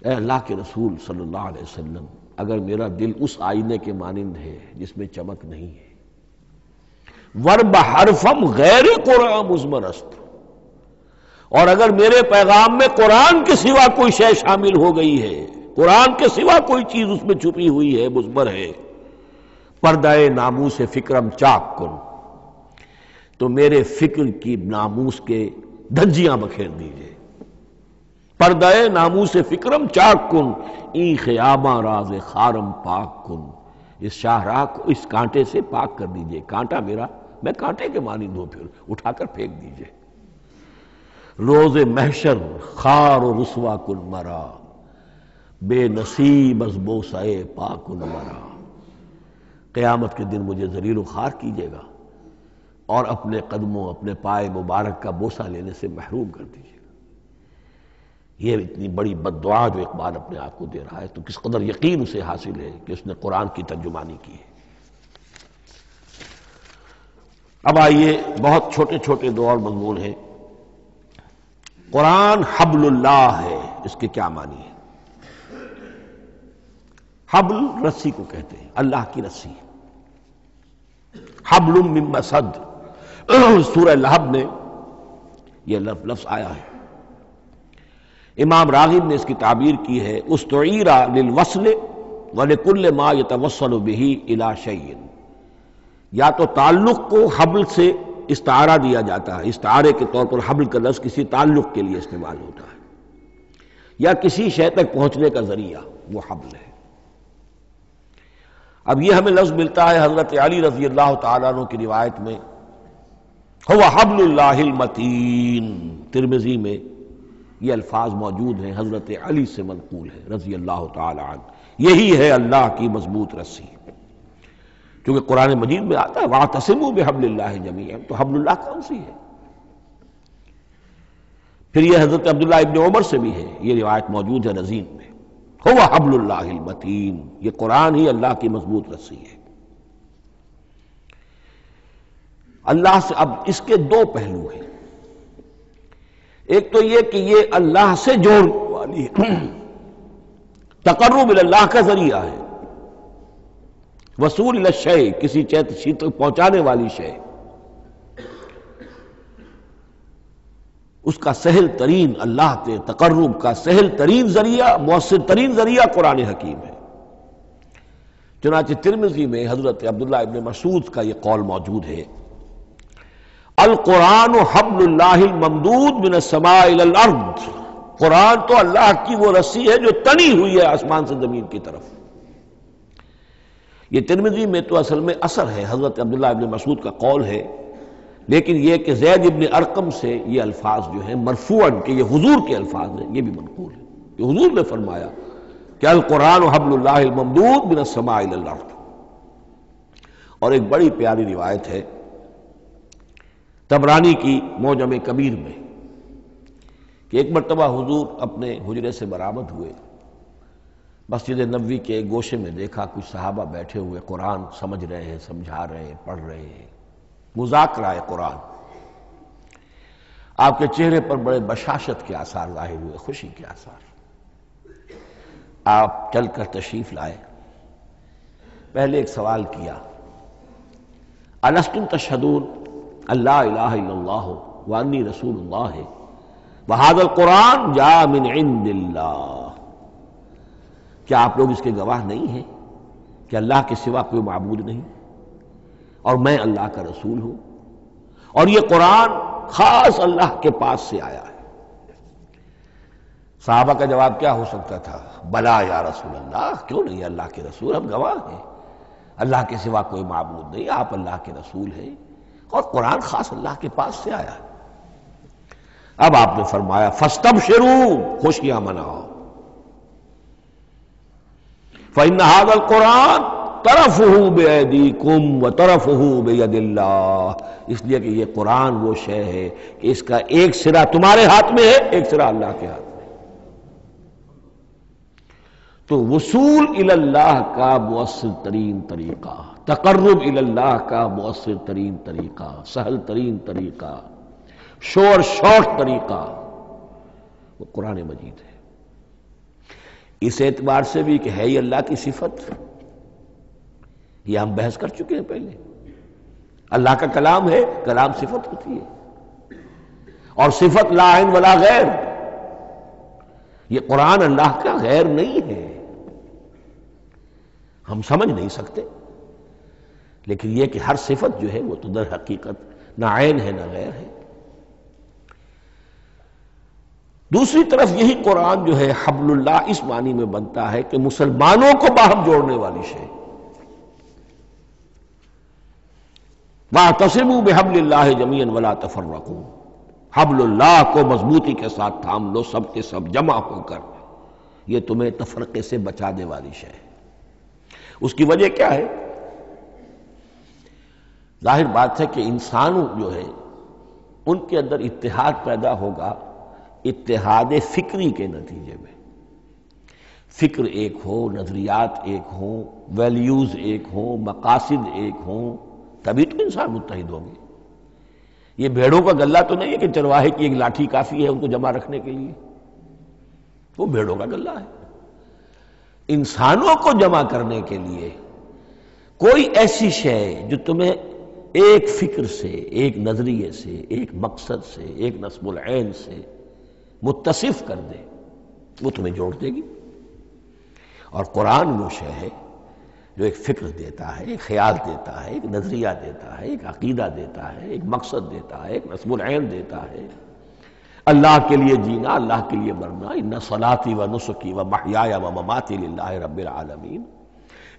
اے اللہ کے رسول صلی اللہ علیہ وسلم، اگر میرا دل اس آئینے کے مانند ہے جس میں چمک نہیں ہے، ور بحرفم غیر قرآن مضمر است، اور اگر میرے پیغام میں قرآن کے سوا کوئی شے شامل ہو گئی ہے، قرآن کے سوا کوئی چیز اس میں چھپی ہوئی ہے، مضمر ہے، پردہ ناموس فکرم چاک کن، تو میرے فکر کی ناموس کے دھجیاں بکھیر دیجئے، پردہ ناموس فکرم چاک کن، این خیاباں راز خارم پاک کن، اس شاہراہ کو اس کانٹے سے پاک کر دیجئے، کانٹا میرا، میں کانٹے کے مانند ہوں، پھر اٹھا کر پھینک دیجئے۔ روز محشر خار و رسوا کن مرا، بے نصیب از بوسہ پاک کن مرا، قیامت کے دن مجھے ذلیل و خوار کیجیے گا اور اپنے قدموں، اپنے پائے مبارک کا بوسہ لینے سے محروم کر دیجیے گا۔ یہ اتنی بڑی بد دعا جو اقبال اپنے آپ کو دے رہا ہے، تو کس قدر یقین اسے حاصل ہے کہ اس نے قرآن کی ترجمانی کی ہے۔ اب آئیے، بہت چھوٹے چھوٹے دو اور مضمون ہیں۔ قرآن حبل اللہ ہے، اس کے کیا معنی ہے؟ حبل رسی کو کہتے ہیں، اللہ کی رسی، حبل من مسد، سورہ لہب میں یہ لفظ آیا ہے۔ امام راغب نے اس کی تعبیر کی ہے، استعیر للوصل ولکل ما یتوصل بہ الی شیء، یا تو تعلق کو حبل سے استعارہ دیا جاتا ہے، استعارے کے طور پر حبل کا لفظ کسی تعلق کے لیے استعمال ہوتا ہے، یا کسی شے تک پہنچنے کا ذریعہ، وہ حبل ہے۔ اب یہ ہمیں لفظ ملتا ہے حضرت علی رضی اللہ تعالیٰ عنہ کی روایت میں، هو حبل اللہ المتین، ترمذی میں یہ الفاظ موجود ہیں، حضرت علی سے منقول ہے رضی اللہ تعالیٰ عنہ، یہی ہے اللہ کی مضبوط رسی، کیونکہ قرآن مجید میں آتا ہے وَاعْتَصِمُوا بِحَبْلِ اللَّهِ جَمِيعًا، تو حبل اللہ کون سی ہے؟ پھر یہ حضرت عبداللہ ابن عمر سے بھی ہے، یہ روایت موجود ہے رزین میں، هو حبل اللہ المتین، یہ قرآن ہی اللہ کی مضبوط رسی ہے۔ اللہ سے اب اس کے دو پہلو ہیں، ایک تو یہ کہ یہ اللہ سے جوڑنے والی ہے، تقرب اللہ کا ذریعہ ہے، وصول الی الشیء، کسی چیز تک پہنچانے والی شے، اس کا سہل ترین، اللہ کے تقرب کا سہل ترین ذریعہ، مؤثر ترین ذریعہ قرآن حکیم ہے۔ چنانچہ ترمذی میں حضرت عبداللہ ابن مسعود کا یہ قول موجود ہے، القرآن حبل اللہ الممدود من السماء الی الارض، قرآن تو اللہ کی وہ رسی ہے جو تنی ہوئی ہے آسمان سے زمین کی طرف۔ یہ ترمذی میں تو اصل میں اثر ہے، حضرت عبداللہ ابن مسعود کا قول ہے، لیکن یہ کہ زید ابن ارقم سے یہ الفاظ جو ہیں مرفوعاً کہ یہ حضور کے الفاظ ہیں، یہ بھی منقول ہے کہ حضور نے فرمایا کہ القرآن حبل اللہ الممدود من السماء الی الارض۔ اور ایک بڑی پیاری روایت ہے طبرانی کی معجم کبیر میں کہ ایک مرتبہ حضور اپنے حجرے سے برآمد ہوئے، مسجد نبوی کے ایک گوشے میں دیکھا کچھ صحابہ بیٹھے ہوئے قرآن سمجھ رہے ہیں، سمجھا رہے ہیں، پڑھ رہے ہیں، مذاکرہ قرآن۔ آپ کے چہرے پر بڑے بشاشت کے آثار ظاہر ہوئے، خوشی کے آثار۔ آپ چل کر تشریف لائے، پہلے ایک سوال کیا، الستم تشہدون، اللہ الہ الا اللہ وانی رسول اللہ وہذا القرآن جاء من عند اللہ۔ کیا آپ لوگ اس کے گواہ نہیں ہیں کہ اللہ کے سوا کوئی معبود نہیں اور میں اللہ کا رسول ہوں، اور یہ قرآن خاص اللہ کے پاس سے آیا ہے؟ صحابہ کا جواب کیا ہو سکتا تھا؟ بلا یا رسول اللہ، کیوں نہیں اللہ کے رسول، ہم گواہ ہیں، اللہ کے سوا کوئی معبود نہیں، آپ اللہ کے رسول ہیں اور قرآن خاص اللہ کے پاس سے آیا ہے۔ اب آپ نے فرمایا فاستبشروا، خوشیاں مناؤ، فإن هذا القرآن طرفه بأيديكم وطرفه بيد اللہ، اس لیے کہ یہ قرآن وہ شے ہے کہ اس کا ایک سرا تمہارے ہاتھ میں ہے، ایک سرا اللہ کے ہاتھ میں۔ تو وصول الی اللہ کا مؤثر ترین طریقہ، تقرب الی اللہ کا مؤثر ترین طریقہ، سہل ترین طریقہ، شور شوق طریقہ وہ قرآن مجید ہے۔ اس اعتبار سے بھی کہ ہے ہی اللہ کی صفت، یہ ہم بحث کر چکے ہیں پہلے، اللہ کا کلام ہے، کلام صفت ہوتی ہے، اور صفت لا عین ولا غیر، یہ قرآن اللہ کا غیر نہیں ہے، ہم سمجھ نہیں سکتے، لیکن یہ کہ ہر صفت جو ہے وہ تو در حقیقت نہ عین ہے نہ غیر ہے۔ دوسری طرف یہی قرآن جو ہے حبل اللہ اس معنی میں بنتا ہے کہ مسلمانوں کو باہم جوڑنے والی شے، وَاعْتَصِمُوا بِحَبْلِ اللَّهِ جَمِيعًا وَلَا تَفَرَّقُوا، حبل اللہ کو مضبوطی کے ساتھ تھام لو، سب کے سب جمع ہو کر، یہ تمہیں تفرقے سے بچانے والی شے ہے۔ اس کی وجہ کیا ہے؟ ظاہر بات ہے کہ انسان جو ہے ان کے اندر اتحاد پیدا ہوگا اتحاد فکری کے نتیجے میں، فکر ایک ہو، نظریات ایک ہوں، ویلیوز ایک ہوں، مقاصد ایک ہوں، تبھی تو انسان متحد ہوں گے۔ یہ بھیڑوں کا گلہ تو نہیں ہے کہ چرواہے کی ایک لاٹھی کافی ہے ان کو جمع رکھنے کے لیے، وہ بھیڑوں کا گلہ ہے۔ انسانوں کو جمع کرنے کے لیے کوئی ایسی شے جو تمہیں ایک فکر سے، ایک نظریے سے، ایک مقصد سے، ایک نصب العین سے متصف کر دے، وہ تمہیں جوڑ دے گی۔ اور قرآن وہ شے ہے جو ایک فکر دیتا ہے، ایک خیال دیتا ہے، ایک نظریہ دیتا ہے، ایک عقیدہ دیتا ہے، ایک مقصد دیتا ہے، ایک نصب العین دیتا ہے، اللہ کے لیے جینا، اللہ کے لیے مرنا، ان صلاتی و نسکی و محیای و مماتی للہ رب العالمین،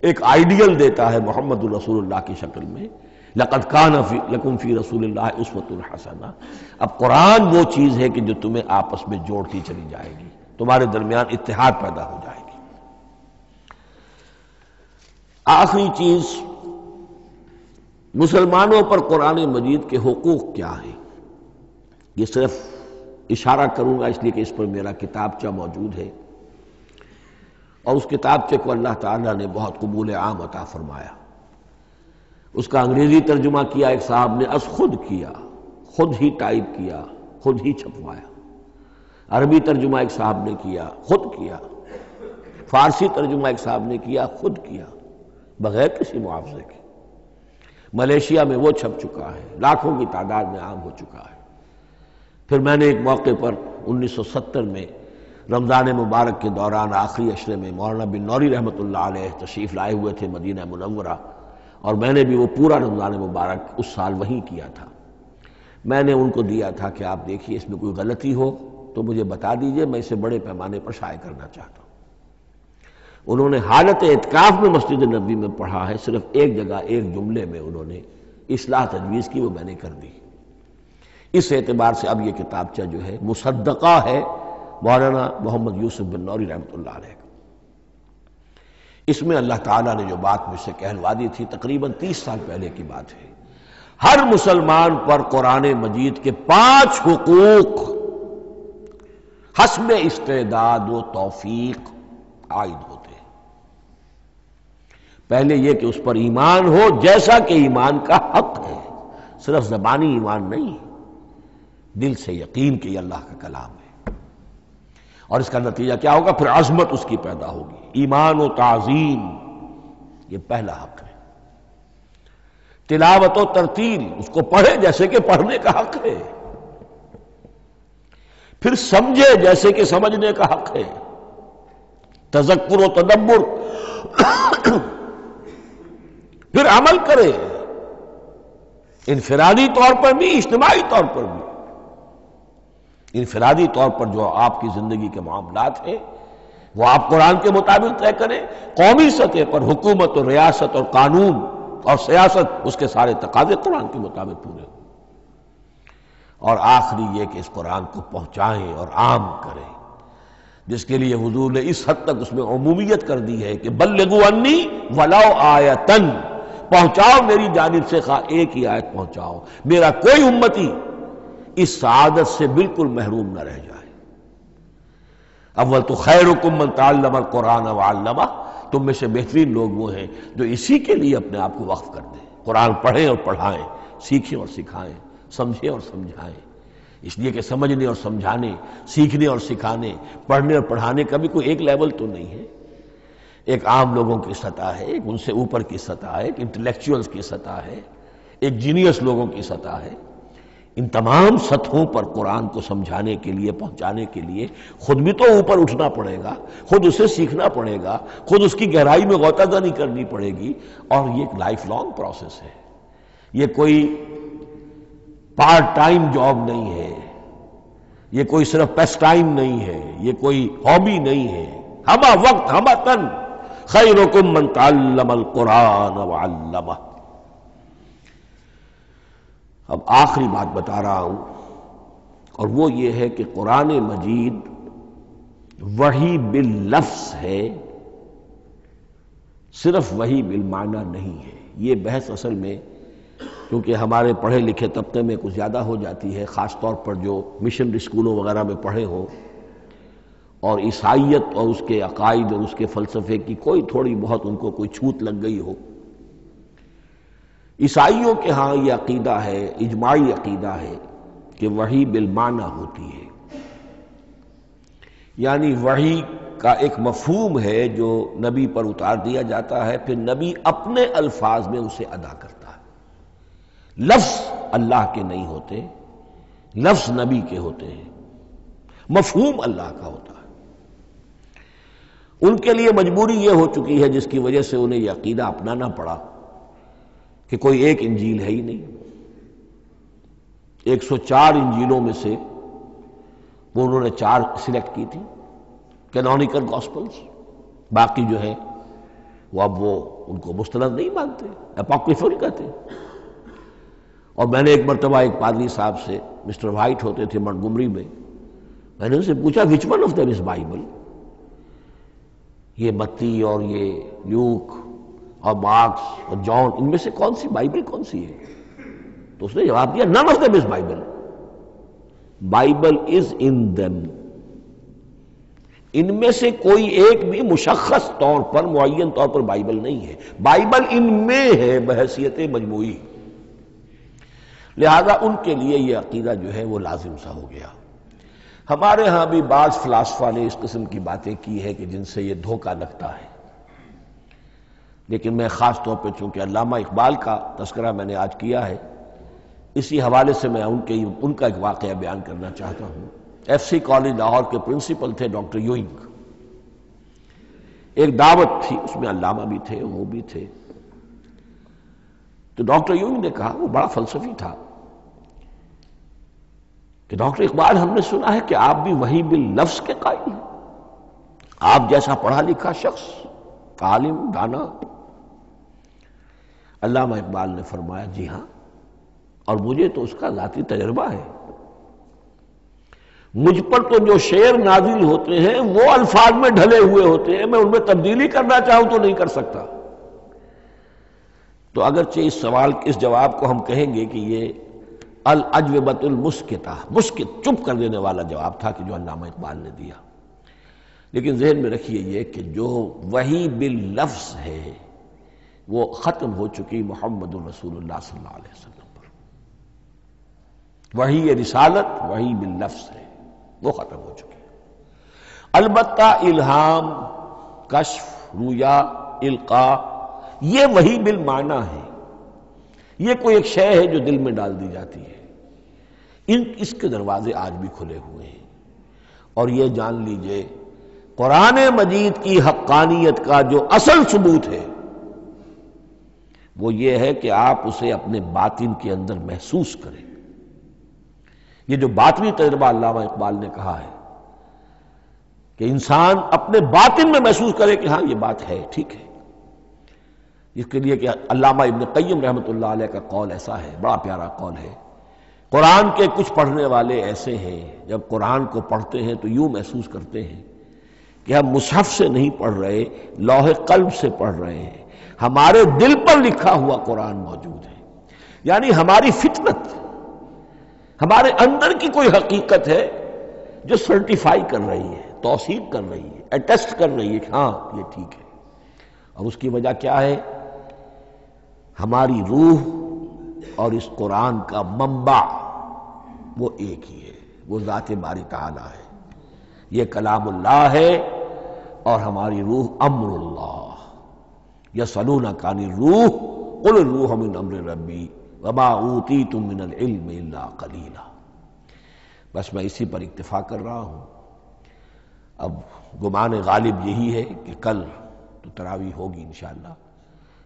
ایک آئیڈیل دیتا ہے محمد الرسول اللہ کی شکل میں، لقد کان لکم فی رسول اللہ اسوۃ حسنہ۔ اب قرآن وہ چیز ہے کہ جو تمہیں آپس میں جوڑتی چلی جائے گی، تمہارے درمیان اتحاد پیدا ہو جائے گی۔ آخری چیز، مسلمانوں پر قرآن مجید کے حقوق کیا ہیں؟ یہ صرف اشارہ کروں گا اس لیے کہ اس پر میرا کتابچہ موجود ہے، اور اس کتابچے کو اللہ تعالیٰ نے بہت قبول عام عطا فرمایا۔ اس کا انگریزی ترجمہ کیا ایک صاحب نے، از خود کیا، خود ہی ٹائپ کیا، خود ہی چھپوایا۔ عربی ترجمہ ایک صاحب نے کیا، خود کیا۔ فارسی ترجمہ ایک صاحب نے کیا، خود کیا، بغیر کسی معاوضے کے۔ ملیشیا میں وہ چھپ چکا ہے، لاکھوں کی تعداد میں عام ہو چکا ہے۔ پھر میں نے ایک موقع پر 1970 میں رمضان مبارک کے دوران آخری عشرے میں مولانا بن نوری رحمۃ اللہ علیہ تشریف لائے ہوئے تھے مدینہ منورہ، اور میں نے بھی وہ پورا رمضان مبارک اس سال وہیں کیا تھا۔ میں نے ان کو دیا تھا کہ آپ دیکھیے اس میں کوئی غلطی ہو تو مجھے بتا دیجئے، میں اسے بڑے پیمانے پر شائع کرنا چاہتا ہوں۔ انہوں نے حالت اعتکاف میں مسجد نبوی میں پڑھا ہے، صرف ایک جگہ ایک جملے میں انہوں نے اصلاح تجویز کی، وہ میں نے کر دی۔ اس اعتبار سے اب یہ کتابچہ جو ہے مصدقہ ہے مولانا محمد یوسف بن نوری رحمۃ اللہ علیہ کا۔ اس میں اللہ تعالیٰ نے جو بات مجھ سے کہلوا دی تھی تقریباً 30 سال پہلے کی بات ہے، ہر مسلمان پر قرآن مجید کے 5 حقوق حسب استعداد و توفیق عائد ہوتے ہیں۔ پہلے یہ کہ اس پر ایمان ہو جیسا کہ ایمان کا حق ہے، صرف زبانی ایمان نہیں، دل سے یقین کہ یہ اللہ کا کلام ہے۔ اور اس کا نتیجہ کیا ہوگا؟ پھر عظمت اس کی پیدا ہوگی، ایمان و تعظیم، یہ پہلا حق ہے۔ تلاوت و ترتیل، اس کو پڑھے جیسے کہ پڑھنے کا حق ہے، پھر سمجھے جیسے کہ سمجھنے کا حق ہے، تذکر و تدبر، پھر عمل کرے، انفرادی طور پر بھی اجتماعی طور پر بھی۔ انفرادی طور پر جو آپ کی زندگی کے معاملات ہیں وہ آپ قرآن کے مطابق طے کریں، قومی سطح پر حکومت اور ریاست اور قانون اور سیاست، اس کے سارے تقاضے قرآن کے مطابق پورے ہوں، اور آخری یہ کہ اس قرآن کو پہنچائیں اور عام کریں، جس کے لیے حضور نے اس حد تک اس میں عمومیت کر دی ہے کہ بلغوا انی ولو آیۃ، پہنچاؤ میری جانب سے خواہ ایک ہی آیت پہنچاؤ، میرا کوئی امتی اس سعادت سے بالکل محروم نہ رہ جائے۔ اول تو خیرکم من تعلم القرآن وعلمہ، تم میں سے بہترین لوگ وہ ہیں جو اسی کے لیے اپنے آپ کو وقف کر دیں، قرآن پڑھیں اور پڑھائیں، سیکھیں اور سکھائیں، سمجھیں اور سمجھائیں، اس لیے کہ سمجھنے اور سمجھانے، سیکھنے اور سکھانے، پڑھنے اور پڑھانے کا بھی کوئی ایک لیول تو نہیں ہے، ایک عام لوگوں کی سطح ہے، ایک ان سے اوپر کی سطح ہے، ایک انٹلیکچوئلز کی سطح ہے، ایک جینیس لوگوں کی سطح ہے۔ ان تمام سطحوں پر قرآن کو سمجھانے کے لیے، پہنچانے کے لیے خود بھی تو اوپر اٹھنا پڑے گا، خود اسے سیکھنا پڑے گا، خود اس کی گہرائی میں غوطہ زنی کرنی پڑے گی، اور یہ ایک لائف لانگ پروسیس ہے، یہ کوئی پارٹ ٹائم جاب نہیں ہے، یہ کوئی صرف پیس ٹائم نہیں ہے، یہ کوئی ہابی نہیں ہے، ہمہ وقت ہمہ تن، خیرکم من تعلم القرآن وعلمہ۔ اب آخری بات بتا رہا ہوں، اور وہ یہ ہے کہ قرآن مجید وحی باللفظ ہے، صرف وحی بالمعنی نہیں ہے۔ یہ بحث اصل میں کیونکہ ہمارے پڑھے لکھے طبقے میں کچھ زیادہ ہو جاتی ہے، خاص طور پر جو مشنری اسکولوں وغیرہ میں پڑھے ہوں اور عیسائیت اور اس کے عقائد اور اس کے فلسفے کی کوئی تھوڑی بہت ان کو کوئی چھوت لگ گئی ہو۔ عیسائیوں کے ہاں یہ عقیدہ ہے، اجماعی عقیدہ ہے کہ وحی بالمعنی ہوتی ہے، یعنی وحی کا ایک مفہوم ہے جو نبی پر اتار دیا جاتا ہے، پھر نبی اپنے الفاظ میں اسے ادا کرتا ہے۔ لفظ اللہ کے نہیں ہوتے، لفظ نبی کے ہوتے ہیں، مفہوم اللہ کا ہوتا ہے۔ ان کے لیے مجبوری یہ ہو چکی ہے جس کی وجہ سے انہیں یہ عقیدہ اپنانا پڑا کہ کوئی ایک انجیل ہے ہی نہیں، 104 انجیلوں میں سے وہ انہوں نے 4 سلیکٹ کی تھی کینونیکل گاسپلز، باقی جو ہے وہ اب وہ ان کو مستند نہیں مانتے، اپوکریفل کہتے ہیں۔ اور میں نے ایک مرتبہ ایک پادری صاحب سے، مسٹر وائٹ ہوتے تھے منٹگمری میں نے ان سے پوچھا which one of them is Bible؟ یہ متی اور یہ لیوک اور مارکس اور جان، ان میں سے کون سی بائبل کون سی ہے؟ تو اس نے جواب دیا none of them is Bible، Bible is in them، ان میں سے کوئی ایک بھی مشخص طور پر، معین طور پر بائبل نہیں ہے، بائبل ان میں ہے بحیثیت مجموعی۔ لہذا ان کے لیے یہ عقیدہ جو ہے وہ لازم سا ہو گیا۔ ہمارے ہاں بھی بعض فلاسفہ نے اس قسم کی باتیں کی ہے کہ جن سے یہ دھوکہ لگتا ہے، لیکن میں خاص طور پہ چونکہ علامہ اقبال کا تذکرہ میں نے آج کیا ہے، اسی حوالے سے میں ان کا ایک واقعہ بیان کرنا چاہتا ہوں۔ ایف سی کالج لاہور کے پرنسپل تھے ڈاکٹر یوئنگ، ایک دعوت تھی، اس میں علامہ بھی تھے، وہ بھی تھے۔ تو ڈاکٹر یوئنگ نے کہا، وہ بڑا فلسفی تھا، کہ ڈاکٹر اقبال ہم نے سنا ہے کہ آپ بھی وحی باللفظ کے قائل ہیں، آپ جیسا پڑھا لکھا شخص، عالم دانا۔ علامہ اقبال نے فرمایا جی ہاں، اور مجھے تو اس کا ذاتی تجربہ ہے، مجھ پر تو جو شعر نازل ہوتے ہیں وہ الفاظ میں ڈھلے ہوئے ہوتے ہیں، میں ان میں تبدیلی کرنا چاہوں تو نہیں کر سکتا۔ تو اگرچہ اس سوال اس جواب کو ہم کہیں گے کہ یہ الاجوبۃ المسکتہ، مسکت، چپ کر دینے والا جواب تھا کہ جو علامہ اقبال نے دیا، لیکن ذہن میں رکھیے یہ کہ جو وحی باللفظ ہے وہ ختم ہو چکی محمد الرسول اللہ صلی اللہ علیہ وسلم پر۔ وحی رسالت وحی باللفظ ہے، وہ ختم ہو چکی ہے۔ البتہ الہام، کشف، رویا، القاء، یہ وحی بالمعنی ہے، یہ کوئی ایک شے ہے جو دل میں ڈال دی جاتی ہے، اس کے دروازے آج بھی کھلے ہوئے ہیں۔ اور یہ جان لیجئے قرآن مجید کی حقانیت کا جو اصل ثبوت ہے وہ یہ ہے کہ آپ اسے اپنے باطن کے اندر محسوس کریں۔ یہ جو باطنی تجربہ علامہ اقبال نے کہا ہے کہ انسان اپنے باطن میں محسوس کرے کہ ہاں یہ بات ہے، ٹھیک ہے، اس کے لیے کہ علامہ ابن قیم رحمۃ اللہ علیہ کا قول ایسا ہے، بڑا پیارا قول ہے، قرآن کے کچھ پڑھنے والے ایسے ہیں جب قرآن کو پڑھتے ہیں تو یوں محسوس کرتے ہیں کہ ہم مصحف سے نہیں پڑھ رہے، لوح قلب سے پڑھ رہے ہیں، ہمارے دل پر لکھا ہوا قرآن موجود ہے، یعنی ہماری فطرت، ہمارے اندر کی کوئی حقیقت ہے جو سرٹیفائی کر رہی ہے، توثیق کر رہی ہے، اٹیسٹ کر رہی ہے کہ ہاں یہ ٹھیک ہے۔ اور اس کی وجہ کیا ہے؟ ہماری روح اور اس قرآن کا منبع وہ ایک ہی ہے، وہ ذات باری تعالی ہے، یہ کلام اللہ ہے، اور ہماری روح امر اللہ۔ یسألونک عن الروح قل الروح من امر ربی وما اوتیتم من العلم الا قلیلا۔ بس میں اسی پر اکتفا کر رہا ہوں۔ اب گمان غالب یہی ہے کہ کل تو تراویح ہوگی انشاءاللہ،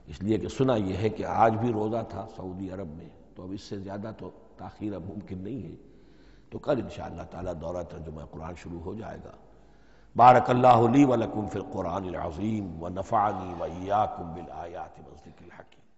اس لیے کہ سنا یہ ہے کہ آج بھی روزہ تھا سعودی عرب میں، تو اب اس سے زیادہ تو تاخیر اب ممکن نہیں ہے، تو کل انشاءاللہ تعالی دورہ ترجمہ قرآن شروع ہو جائے گا۔ بارک اللہ لی ولکم فی القرآن العظیم ونفعنی وإیاکم بالآیات والذکر الحکیم۔